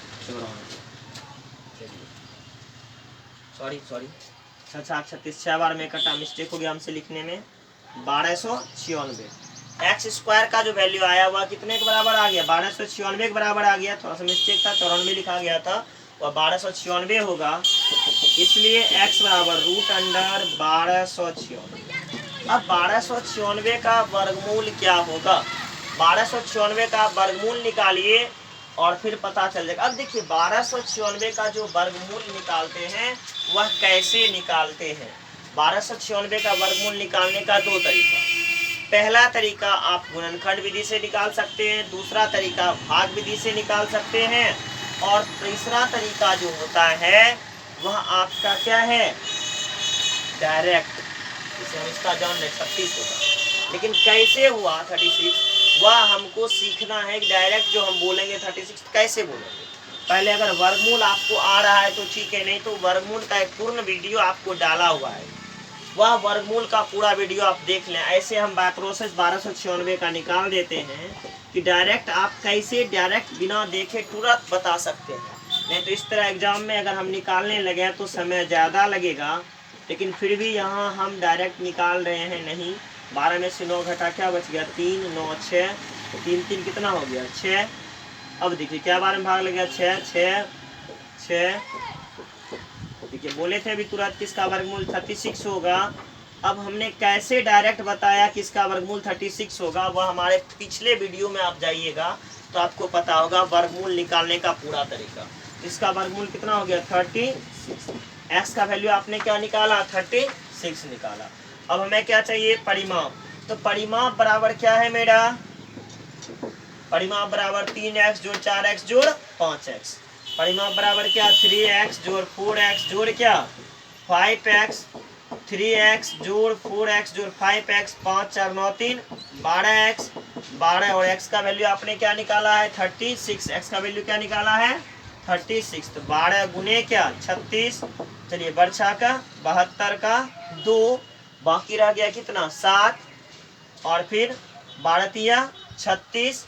सॉरी 36 6 बार में कटा, मिस्टेक हो गया हमसे लिखने में। 1296 एक्स स्क्वायर का जो वैल्यू आया हुआ कितने के बराबर आ गया 1296 के बराबर आ गया। थोड़ा सा मिस्टेक था, 94 लिखा गया था। वह 1296 होगा, इसलिए x बराबर √√1296। अब 1296 का वर्गमूल क्या होगा, 1296 का वर्गमूल निकालिए और फिर पता चल जाएगा। अब देखिए 1296 का जो वर्गमूल निकालते हैं वह कैसे निकालते हैं। 1296 का वर्गमूल निकालने का दो तरीका। पहला तरीका आप गुणनखंड विधि से निकाल सकते हैं, दूसरा तरीका भाग विधि से निकाल सकते हैं, और तीसरा तरीका जो होता है वह आपका क्या है, डायरेक्ट, जिसे हम इसका जान लें 36 होगा। लेकिन कैसे हुआ 36 वह हमको सीखना है। डायरेक्ट जो हम बोलेंगे 36 कैसे बोलेंगे, पहले अगर वर्गमूल आपको आ रहा है तो ठीक है, नहीं तो वर्गमूल का एक पूर्ण वीडियो आपको डाला हुआ है, वह वर्गमूल का पूरा वीडियो आप देख लें। ऐसे हम बाय प्रोसेस 1296 का निकाल देते हैं कि डायरेक्ट आप कैसे डायरेक्ट बिना देखे तुरंत बता सकते हैं। नहीं तो इस तरह एग्जाम में अगर हम निकालने लगे तो समय ज़्यादा लगेगा, लेकिन फिर भी यहाँ हम डायरेक्ट निकाल रहे हैं। नहीं, 12 में से 9 घटा क्या बच गया, 3, 9, 6, 3 3 कितना हो गया, 6। अब देखिए क्या 12 में भाग लगेगा, 6 6 6। देखिए बोले थे अभी तुरंत किसका वर्गमूल 36 होगा। अब हमने कैसे डायरेक्ट बताया किसका वर्गमूल 36 होगा, वह हमारे पिछले वीडियो में आप जाइएगा तो आपको पता होगा वर्गमूल निकालने का पूरा तरीका। इसका वर्गमूल कितना हो गया, 36। x का वैल्यू आपने क्या निकाला, 36 निकाला। अब हमें क्या चाहिए, परिमाप। तो परिमाप बराबर क्या है मेरा, परिमाप बराबर 3x जोड़ 4x जोड़ 5x। परिमाप बराबर क्या, 3x जोड़ 4x जोड़ क्या 5x, 3x जोड़ 4x जोड़ 5x, 5 4 9 3 12x, 12 और x का वैल्यू आपने क्या निकाला है, 36। x का वैल्यू क्या निकाला है, 36। तो 12 गुने क्या 36, चलिए बरछा का 72 का 2, बाकी रह गया कितना 7, और फिर 12 तिया 36,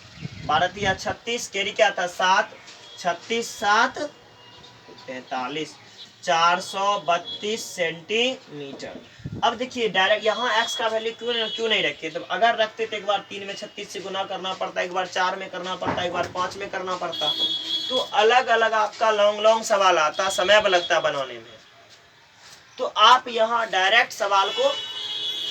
12 तिया 36, कैरी क्या था 7, 36 7 43, 432 सेंटीमीटर। अब देखिए डायरेक्ट यहाँ x का वैल्यू क्यों नहीं रखे, तो अगर रखते तो एक बार 3 में 36 से गुना करना पड़ता, एक बार 4 में करना पड़ता, एक बार 5 में करना पड़ता, तो अलग अलग आपका लॉन्ग सवाल आता, समय लगता बनाने में। तो आप यहाँ डायरेक्ट सवाल को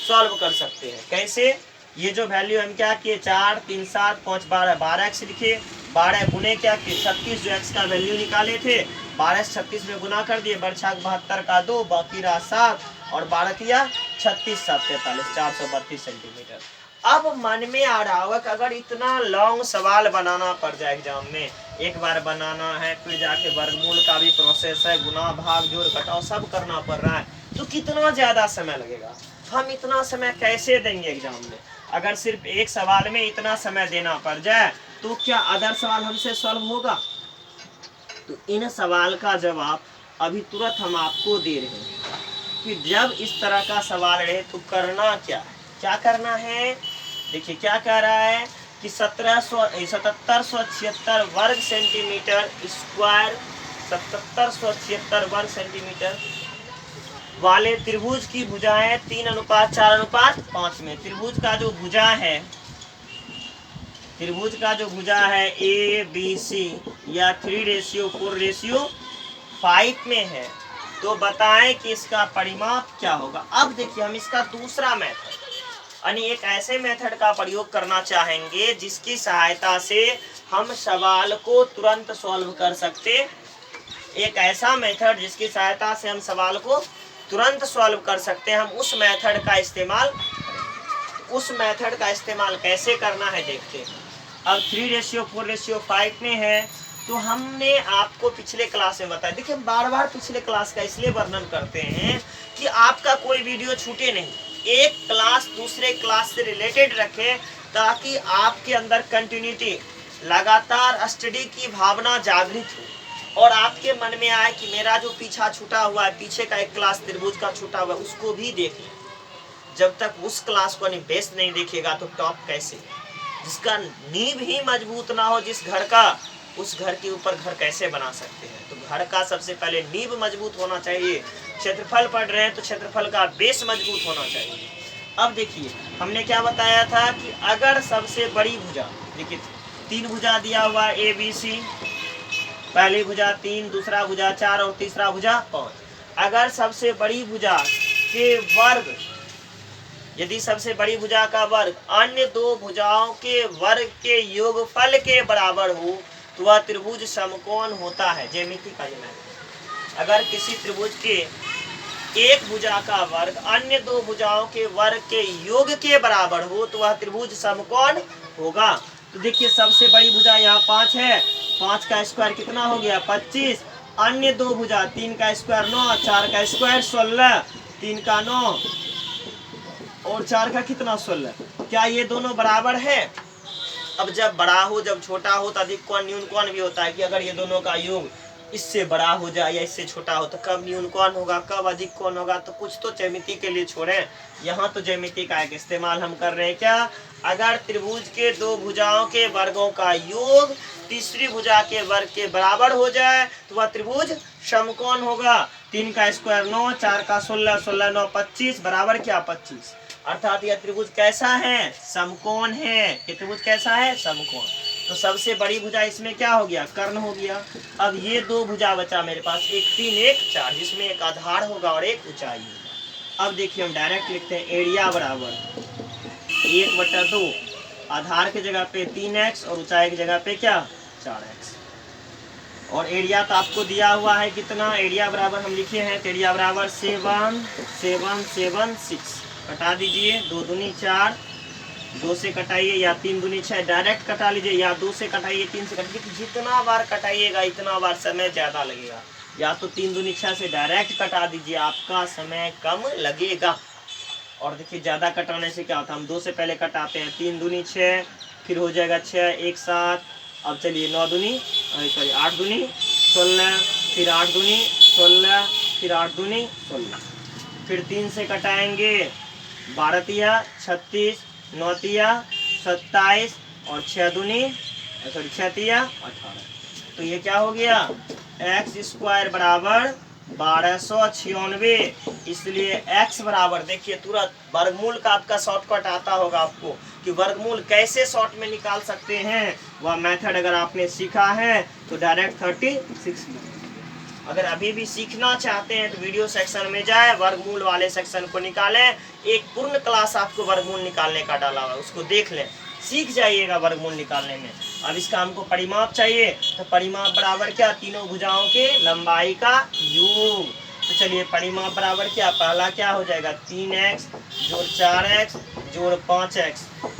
सॉल्व कर सकते हैं। कैसे, ये जो वैल्यू हम क्या किए, 4 3 7 5 12, 12x लिखे, 12 गुने क्या किए 36, जो x का वैल्यू निकाले थे 12 से 36 में गुना कर दिए, बरछा 72 का 2, बाकी रहा 7, और 12 तिया 36 7 43, 432 सेंटीमीटर। अब मन में आ रहा होगा कि अगर इतना लॉन्ग सवाल बनाना पड़ जाए एग्जाम में, एक बार बनाना है, फिर जाके वर्गमूल का भी प्रोसेस है, गुना भाग जोड़ घटाव सब करना पड़ रहा है, तो कितना ज्यादा समय लगेगा, हम इतना समय कैसे देंगे एग्जाम में। अगर सिर्फ एक सवाल में इतना समय देना पड़ जाए तो क्या अदर सवाल हमसे सॉल्व होगा। तो इन सवाल का जवाब अभी तुरंत हम आपको दे रहे हैं कि जब इस तरह का सवाल रहे तो करना क्या करना है। देखिए क्या कह रहा है कि 7776 वर्ग सेंटीमीटर स्क्वायर, 7776 वर्ग सेंटीमीटर वाले त्रिभुज की भुजाएं 3:4:5 में। त्रिभुज का जो भुजा है ए बी सी या 3:4:5 में है, तो बताएं कि इसका परिमाप क्या होगा। अब देखिए हम इसका दूसरा मेथड, यानी एक ऐसे मेथड का प्रयोग करना चाहेंगे जिसकी सहायता से हम सवाल को तुरंत सॉल्व कर सकते। एक ऐसा मेथड जिसकी सहायता से हम सवाल को तुरंत सॉल्व कर सकते हैं, हम उस मेथड का इस्तेमाल कैसे करना है देखते हैं। अब 3:4:5 में है, तो हमने आपको पिछले क्लास में बताया। देखिए हम बार बार पिछले क्लास का इसलिए वर्णन करते हैं कि आपका कोई वीडियो छूटे नहीं, एक क्लास दूसरे क्लास से रिलेटेड रखें, ताकि आपके अंदर कंटिन्यूटी, लगातार स्टडी की भावना जागृत हो और आपके मन में आए कि मेरा जो पीछा छूटा हुआ है, पीछे का एक क्लास त्रिभुज का छूटा हुआ है, उसको भी देख लें। जब तक उस क्लास को बेस नहीं देखेगा तो टॉप कैसे, जिसका नींव ही मजबूत ना हो जिस घर का, उस घर के ऊपर घर कैसे बना सकते हैं। तो घर का सबसे पहले नींव मजबूत होना चाहिए। क्षेत्रफल पढ़ रहे हैं तो क्षेत्रफल का बेस मजबूत होना चाहिए। अब देखिए हमने क्या बताया था कि अगर सबसे बड़ी भुजा, देखिए 3 भुजा दिया हुआ ए बी सी, पहली भुजा 3, दूसरा भुजा 4 और तीसरा भुजा 5। अगर सबसे बड़ी भुजा के वर्ग, यदि सबसे बड़ी भुजा का वर्ग अन्य दो भुजाओं के वर्ग के योगफल के बराबर हो तो वह त्रिभुज समकोण होता है। ज्यामिति का नियम है, अगर किसी त्रिभुज के एक भुजा का वर्ग अन्य दो भुजाओं के वर्ग के योग के बराबर हो तो वह त्रिभुज समकोण होगा। तो देखिए सबसे बड़ी भुजा यहाँ 5 है, 5 का स्क्वायर कितना हो गया 25, अन्य दो भुजा 3 का स्क्वायर 9, 4 का स्क्वायर 16, 3 का 9 और 4 का कितना 16। क्या ये दोनों बराबर है? अब जब बड़ा हो जब छोटा हो तो अधिक कोण न्यून कोण भी होता है कि अगर ये दोनों का योग इससे बड़ा हो जाए या इससे छोटा हो तो कब न्यून कोण होगा, कब अधिक कोण होगा। तो कुछ तो ज्यामिति के लिए छोड़े, यहाँ तो ज्यामिति का एक इस्तेमाल हम कर रहे हैं। क्या? अगर त्रिभुज के दो भुजाओं के वर्गों का योग तीसरी भुजा के वर्ग के बराबर हो जाए तो वह त्रिभुज समकोण होगा। 3 का स्क्वायर 9, 4 का 16, 16 9 25 बराबर क्या 25। अर्थात यह त्रिभुज कैसा है? समकोण है। ये त्रिभुज कैसा है? समकोण। तो सबसे बड़ी भुजा इसमें क्या हो गया? कर्ण हो गया। अब ये दो भुजा बचा मेरे पास, एक 3 एक 4, जिसमें एक आधार होगा और एक ऊंचाई होगा। अब देखिए हम डायरेक्ट लिखते हैं एरिया बराबर 1/2, आधार की जगह पे 3x और ऊंचाई की जगह पे क्या 4x। और एरिया तो आपको दिया हुआ है कितना, एरिया बराबर हम लिखे हैं तो एरिया बराबर 7 7 7 6। कटा दीजिए, 2 दूनी 4, 2 से कटाइए या 3 दूनी 6, डायरेक्ट कटा लीजिए या 2 से कटाइए 3 से कटाइए। जितना बार कटाइएगा इतना बार समय ज़्यादा लगेगा, या तो 3 दूनी 6 से डायरेक्ट कटा दीजिए, आपका समय कम लगेगा। और देखिए ज़्यादा कटाने से क्या होता है, हम 2 से पहले कटाते हैं, 3 दूनी 6, फिर हो जाएगा 6 एक साथ। अब चलिए 9 दूनी सॉरी 8 दूनी 16, फिर 8 दूनी 16, फिर 8 दूनी 16, फिर 3 से कटाएंगे 12 तिया 36, 9 तिया 27 और 6 दूनी सॉरी 6 तिया 18। तो ये क्या हो गया x स्क्वायर बराबर 1296। इसलिए x बराबर देखिए तुरंत वर्गमूल का आपका शॉर्टकट आता होगा आपको कि वर्गमूल कैसे शॉर्ट में निकाल सकते हैं, वह मेथड अगर आपने सीखा है तो डायरेक्ट 36। अगर अभी भी सीखना चाहते हैं तो वीडियो सेक्शन में जाए, वर्गमूल वाले सेक्शन को निकालें। एक पूर्ण क्लास आपको वर्गमूल निकालने का डाला हुआ है, उसको देख लें, सीख जाइएगा वर्गमूल निकालने में। अब इसका हमको परिमाप चाहिए तो परिमाप बराबर क्या, तीनों भुजाओं के लंबाई का योग। तो चलिए परिमाप बराबर क्या, पहला क्या हो जाएगा 3x जोड़ 4x जोड़ 5x,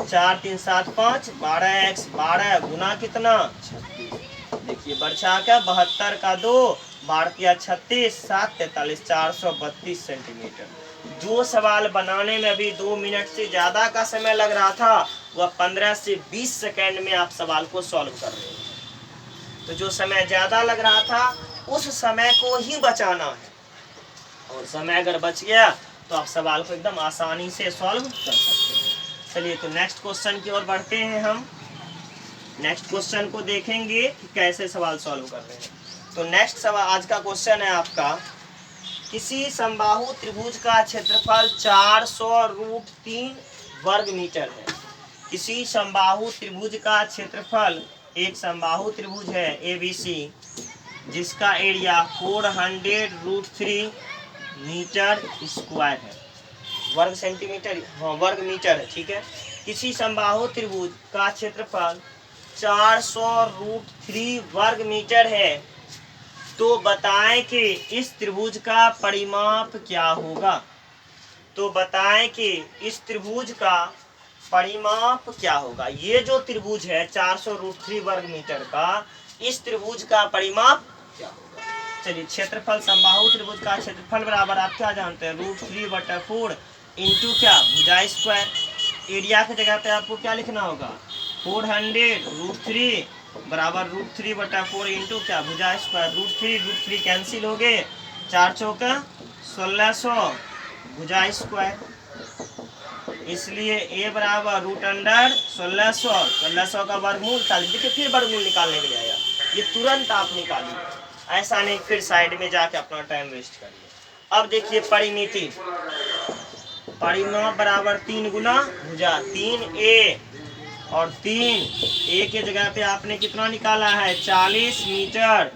4 3 7 5 12x 12 गुना कितना 36। देखिए बर्छा क्या 72 का 2 12 36 7 43 432 सेंटीमीटर। जो सवाल बनाने में अभी 2 मिनट से ज़्यादा का समय लग रहा था वह 15 से 20 सेकेंड में आप सवाल को सॉल्व कर रहे हैं। तो जो समय ज़्यादा लग रहा था उस समय को ही बचाना है, और समय अगर बच गया तो आप सवाल को एकदम आसानी से सॉल्व कर सकते हैं। चलिए तो नेक्स्ट क्वेश्चन की ओर बढ़ते हैं। हम नेक्स्ट क्वेश्चन को देखेंगे कि कैसे सवाल सॉल्व कर रहे हैं। तो नेक्स्ट सवाल आज का क्वेश्चन है आपका, किसी समबाहु त्रिभुज का क्षेत्रफल 400√3 वर्ग मीटर है। किसी समबाहु त्रिभुज का क्षेत्रफल, एक समबाहु त्रिभुज है ABC जिसका एरिया 400√3 मीटर स्क्वायर है, वर्ग सेंटीमीटर हाँ वर्ग मीटर है, ठीक है। किसी समबाहु त्रिभुज का क्षेत्रफल 400√3 वर्ग मीटर है, तो बताएं कि इस त्रिभुज का परिमाप क्या होगा। तो बताएं कि इस त्रिभुज का परिमाप क्या होगा। ये जो त्रिभुज है 400√3 वर्ग मीटर का, इस त्रिभुज का परिमाप क्या होगा। चलिए क्षेत्रफल, समबाहु त्रिभुज का क्षेत्रफल बराबर आप क्या जानते हैं √3/4 इंटू क्या भुजा स्क्वायर। एरिया की जगह पे आपको क्या लिखना होगा 400√3 बराबर √3/4 इंटू क्या भुजा स्क्वायर। √3 कैंसिल हो गए, 4 चौका 1600 भुजा स्क्वायर। इसलिए a बराबर √1600, 1600 का वर्गमूल 40। देखिए फिर वर्गमूल निकालने के लिए आया, ये तुरंत आप निकालिए, ऐसा नहीं फिर साइड में जाके अपना टाइम वेस्ट करिए। अब देखिए परिमिति, परिमाप बराबर 3 गुना भुजा 3a और 3, ए के जगह पे आपने कितना निकाला है 40 मीटर।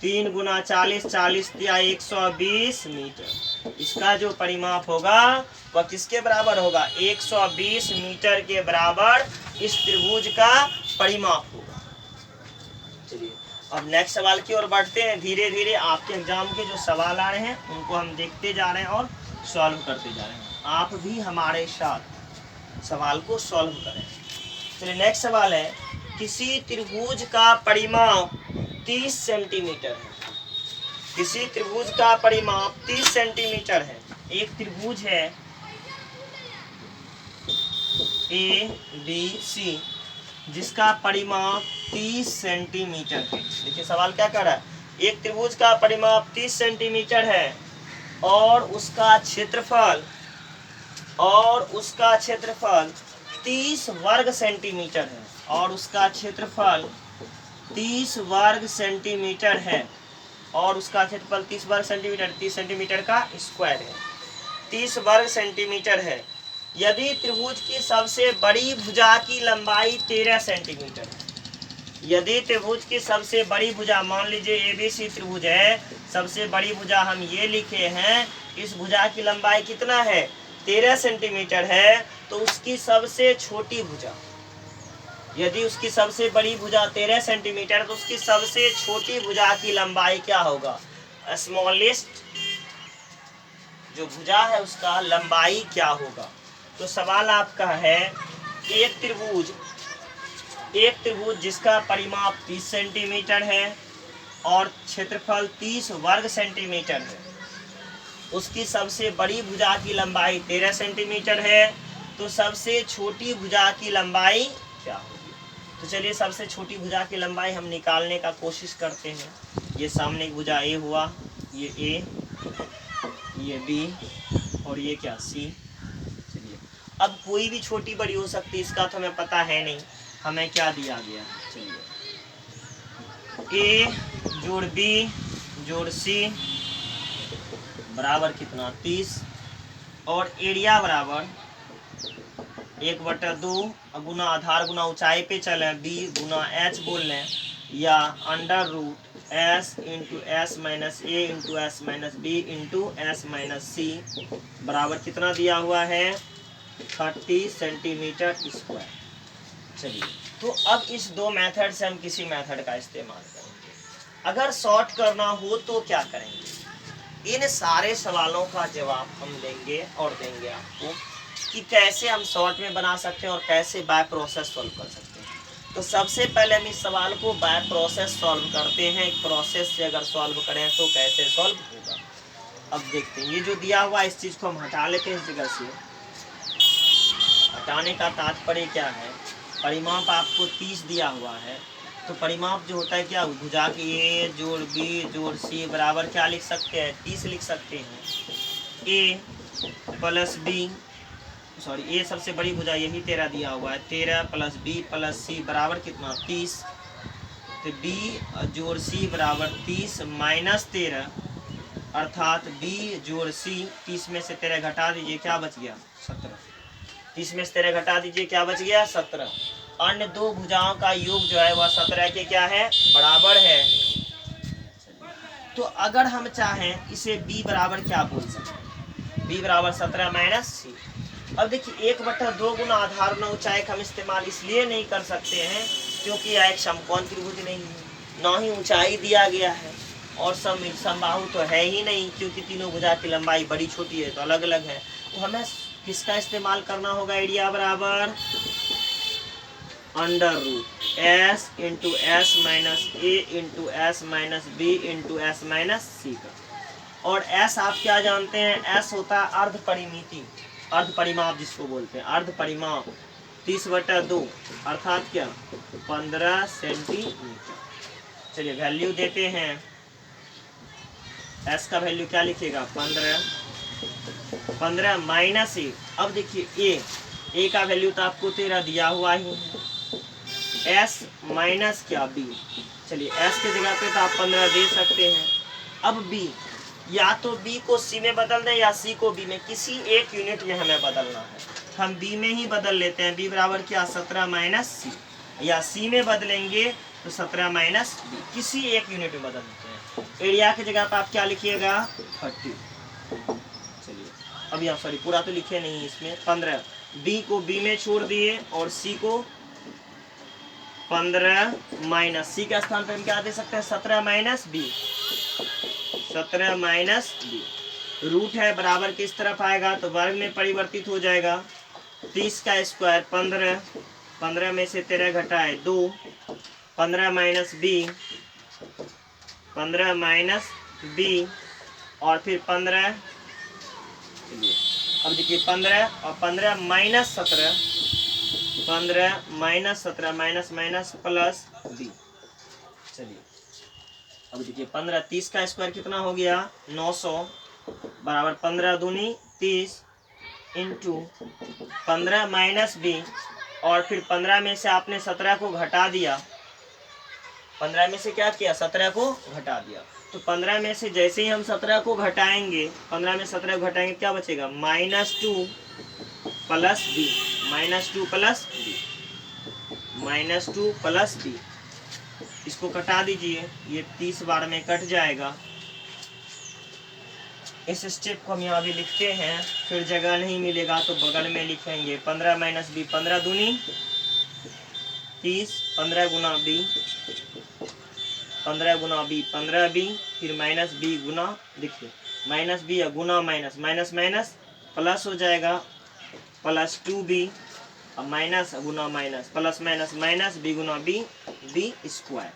3 गुना 40, 40 दिया 120 मीटर। इसका जो परिमाप होगा वह किसके बराबर होगा 120 मीटर के बराबर इस त्रिभुज का परिमाप होगा। चलिए अब नेक्स्ट सवाल की ओर बढ़ते हैं। धीरे धीरे आपके एग्जाम के जो सवाल आ रहे हैं उनको हम देखते जा रहे हैं और सॉल्व करते जा रहे हैं। आप भी हमारे साथ सवाल को सॉल्व करें। चलिए नेक्स्ट सवाल है, किसी त्रिभुज का परिमाप 30 सेंटीमीटर है। किसी त्रिभुज का परिमाप 30 सेंटीमीटर है। एक त्रिभुज है ABC जिसका परिमाप 30 सेंटीमीटर है। देखिए सवाल क्या कर रहा है, एक त्रिभुज का परिमाप 30 सेंटीमीटर है और उसका क्षेत्रफल 30 वर्ग सेंटीमीटर है। और उसका क्षेत्रफल 30 वर्ग सेंटीमीटर है। और उसका क्षेत्रफल 30 वर्ग सेंटीमीटर, 30 सेंटीमीटर का स्क्वायर है, 30 वर्ग सेंटीमीटर है। यदि त्रिभुज की सबसे बड़ी भुजा की लंबाई 13 सेंटीमीटर है। यदि त्रिभुज की सबसे बड़ी भुजा, मान लीजिए ABC त्रिभुज है, सबसे बड़ी भुजा हम ये लिखे हैं, इस भुजा की लंबाई कितना है 13 सेंटीमीटर है, तो उसकी सबसे छोटी भुजा, यदि उसकी सबसे बड़ी भुजा 13 सेंटीमीटर तो उसकी सबसे छोटी भुजा की लंबाई क्या होगा, स्मॉलेस्ट जो भुजा है उसका लंबाई क्या होगा। तो सवाल आपका है, एक त्रिभुज जिसका परिमाप 30 सेंटीमीटर है और क्षेत्रफल 30 वर्ग सेंटीमीटर है, उसकी सबसे बड़ी भुजा की लंबाई 13 सेंटीमीटर है, तो सबसे छोटी भुजा की लंबाई क्या होगी। तो चलिए सबसे छोटी भुजा की लंबाई हम निकालने का कोशिश करते हैं। ये सामने की भुजा A हुआ, ये A, ये B और ये क्या C। चलिए अब कोई भी छोटी बड़ी हो सकती है, इसका तो हमें पता है नहीं, हमें क्या दिया गया। चलिए A जोड़ B जोड़ C बराबर कितना 30 और एरिया बराबर 1/2 गुना आधार गुना ऊंचाई पे चले B गुना H बोल लें, या under root S into S minus A into S minus B into S minus C बराबर कितना दिया हुआ है 30 सेंटीमीटर स्क्वायर। चलिए तो अब इस दो मेथड से हम किसी मेथड का इस्तेमाल करेंगे। अगर शॉर्ट करना हो तो क्या करेंगे, इन सारे सवालों का जवाब हम लेंगे और देंगे आपको कि कैसे हम शॉर्ट में बना सकते हैं और कैसे बाय प्रोसेस सॉल्व कर सकते हैं। तो सबसे पहले हम इस सवाल को बाय प्रोसेस सॉल्व करते हैं। एक प्रोसेस से अगर सॉल्व करें तो कैसे सॉल्व होगा, अब देखते हैं। ये जो दिया हुआ इस चीज़ को हम हटा लेते हैं इस जगह से। हटाने का तात्पर्य क्या है, परिमाप आपको 30 दिया हुआ है, तो परिमाप जो होता है क्या, भुजा की A जोड़ B जोड़ C बराबर क्या लिख सकते हैं 30 लिख सकते हैं। A plus B, sorry A सबसे बड़ी भुजा यही 13 दिया हुआ है, 13 प्लस B प्लस C बराबर कितना 30। तो B जोड़ C बराबर 30 माइनस 13 अर्थात B जोड़ C, 30 में से 13 घटा दीजिए क्या बच गया 17। 30 में से 13 घटा दीजिए क्या बच गया 17। अन्य दो भुजाओं का योग जो है वह 17 के क्या है बराबर है। तो अगर हम चाहें इसे B बराबर क्या बोल सकते हैं, B बराबर 17 माइनस C। अब देखिए 1/2 गुना आधार गुना ऊंचाई का हम इस्तेमाल इसलिए नहीं कर सकते हैं क्योंकि यह एक समकोण त्रिभुज नहीं है, ना ही ऊंचाई दिया गया है और समबाहु तो है ही नहीं, क्योंकि तीनों भुजा की लंबाई बड़ी छोटी है तो अलग अलग है। तो हमें किसका इस्तेमाल करना होगा, एरिया बराबर under root S into S minus A into S minus B into S minus C का। और S आप क्या जानते हैं, S होता है अर्ध परिमिति, अर्ध परिमाप जिसको बोलते हैं, अर्ध परिमाप 30/2 अर्थात क्या 15 सेंटीमीटर। चलिए वैल्यू देते हैं, S का वैल्यू क्या लिखेगा 15 माइनस A। अब देखिए A का वैल्यू तो आपको 13 दिया हुआ ही है, S माइनस क्या B। चलिए S के जगह पे तो आप 15 दे सकते हैं। अब B या तो बी को सी में बदल दें या सी को बी में, किसी एक यूनिट में हमें बदलना है। हम बी में ही बदल लेते हैं, बी बराबर क्या 17 माइनस सी, या सी में बदलेंगे तो 17 माइनस बी, किसी एक यूनिट में बदल देते हैं। एरिया की जगह पर आप क्या लिखिएगा 30। चलिए अभी आप सॉरी पूरा तो लिखे नहीं इसमें, 15 बी को बी में छोड़ दिए और सी को 15 माइनस सी के स्थान पर हम क्या दे सकते हैं 17 minus B, 17 minus B. Root है बराबर किस तरफ आएगा तो वर्ग में परिवर्तित हो जाएगा। 30 का स्क्वायर 15, 15 में से 13 घटाए 2, 15 माइनस बी, 15 माइनस बी और फिर 15, अब देखिए 15 और 15 minus 17, 15 minus 17 minus minus plus B. चलिए अब देखिए 15, 30 का स्क्वायर कितना हो गया 900 बराबर 15 दूनी 30 इंटू 15 माइनस बी और फिर 15 में से आपने 17 को घटा दिया, 15 में से क्या किया 17 को घटा दिया, तो 15 में से जैसे ही हम 17 को घटाएंगे, 15 में 17 को घटाएंगे क्या बचेगा -2 plus B, -2 plus B, -2 plus B. इसको कटा दीजिए, ये 30 बार में कट जाएगा। इस स्टेप को हम यहाँ भी लिखते हैं, फिर जगह नहीं मिलेगा तो बगल में लिखेंगे 15 माइनस बी, 15 दूनी 30, 15 गुना बी, 15 गुना बी 15 बी, फिर माइनस बी गुना, देखिए माइनस बी या गुना माइनस, माइनस माइनस प्लस हो जाएगा प्लस 2b, अब माइनस गुना minus plus minus minus B गुना बी, बी स्क्वायर।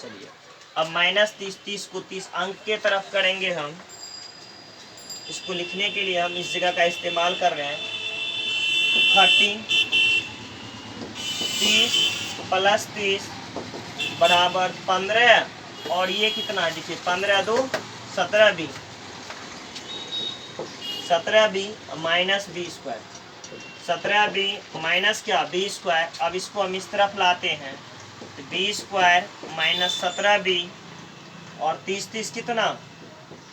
चलिए अब -30 को 30 अंक के तरफ करेंगे हम, इसको लिखने के लिए हम इस जगह का इस्तेमाल कर रहे हैं 30, 30 प्लस 30 बराबर 15 और ये कितना है देखिए 15 2 17 B, 17 B minus B square, 17 B minus क्या बी स्क्वायर। अब इसको हम इस तरफ लाते हैं तो बी स्क्वायर माइनस 17 बी और 30 कितना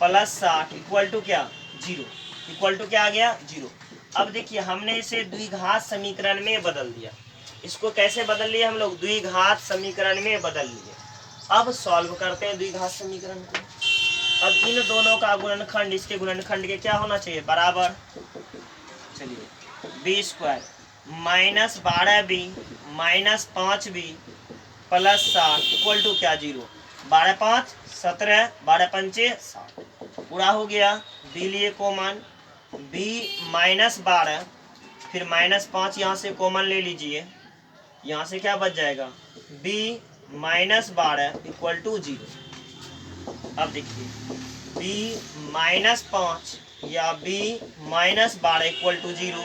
प्लस 60 इक्वल टू क्या 0, इक्वल टू क्या आ गया 0। अब देखिए हमने इसे द्विघात समीकरण में बदल दिया, इसको कैसे बदल लिया हम लोग द्विघात समीकरण में बदल लिए। अब सॉल्व करते हैं द्विघात समीकरण को। अब इन दोनों का गुणनखंड इसके गुणनखंड के क्या होना चाहिए बराबर, चलिए B square minus 12 B minus 5 B plus 60 equal to क्या 0, 12 5 17, 12 पंचे 60 पूरा हो गया। बी लिए कॉमन बी माइनस 12 फिर माइनस 5 यहाँ से कॉमन ले लीजिए, यहाँ से क्या बच जाएगा बी माइनस 12 इक्वल टू 0। अब देखिए बी माइनस 5 या बी माइनस 12 इक्वल टू 0,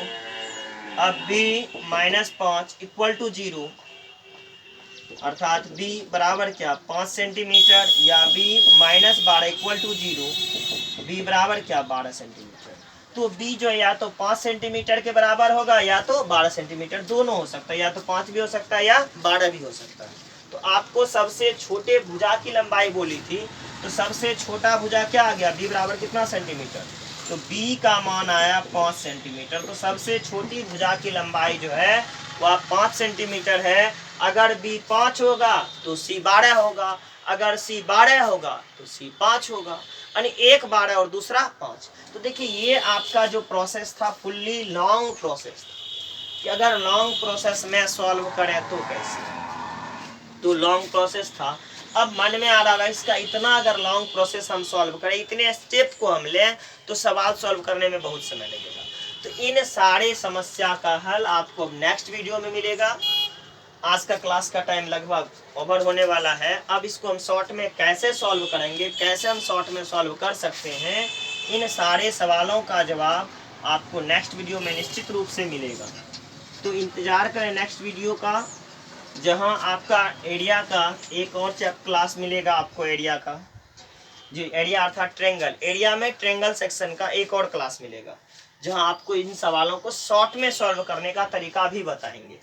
अब बी माइनस 5 इक्वल टू 0 अर्थात बी बराबर क्या 5 सेंटीमीटर या B minus 12 equal to 0, B बराबर क्या 12 सेंटीमीटर। तो बी जो है या तो 5 सेंटीमीटर के बराबर होगा या तो 12 सेंटीमीटर, दोनों हो सकता है, या तो 5 भी हो सकता है या 12 भी हो सकता है। तो आपको सबसे छोटे भुजा की लंबाई बोली थी, तो सबसे छोटा भुजा क्या आ गया बी बराबर कितना सेंटीमीटर, तो बी का मान आया 5 सेंटीमीटर। तो सबसे छोटी भुजा की लंबाई जो है वह 5 सेंटीमीटर है। अगर बी 5 होगा तो सी 12 होगा, अगर सी 12 होगा तो सी 5 होगा, यानी एक 12 और दूसरा 5। तो देखिए ये आपका जो प्रोसेस था फुल्ली लॉन्ग प्रोसेस था, कि अगर लॉन्ग प्रोसेस में सॉल्व करें तो कैसे, तो लॉन्ग प्रोसेस था। अब मन में आ रहा है इसका इतना अगर लॉन्ग प्रोसेस हम सॉल्व करें, इतने स्टेप को हम लें तो सवाल सॉल्व करने में बहुत समय लगेगा। तो इन सारे समस्या का हल आपको नेक्स्ट वीडियो में मिलेगा। आज का क्लास का टाइम लगभग ओवर होने वाला है। अब इसको हम शॉर्ट में कैसे सॉल्व करेंगे, कैसे हम शॉर्ट में सॉल्व कर सकते हैं, इन सारे सवालों का जवाब आपको नेक्स्ट वीडियो में निश्चित रूप से मिलेगा। तो इंतज़ार करें नेक्स्ट वीडियो का, जहां आपका एरिया का एक और क्लास मिलेगा आपको, एरिया का जी, एरिया अर्थात ट्रेंगल, एरिया में ट्रेंगल सेक्शन का एक और क्लास मिलेगा, जहां आपको इन सवालों को शॉर्ट में सॉल्व करने का तरीका भी बताएंगे।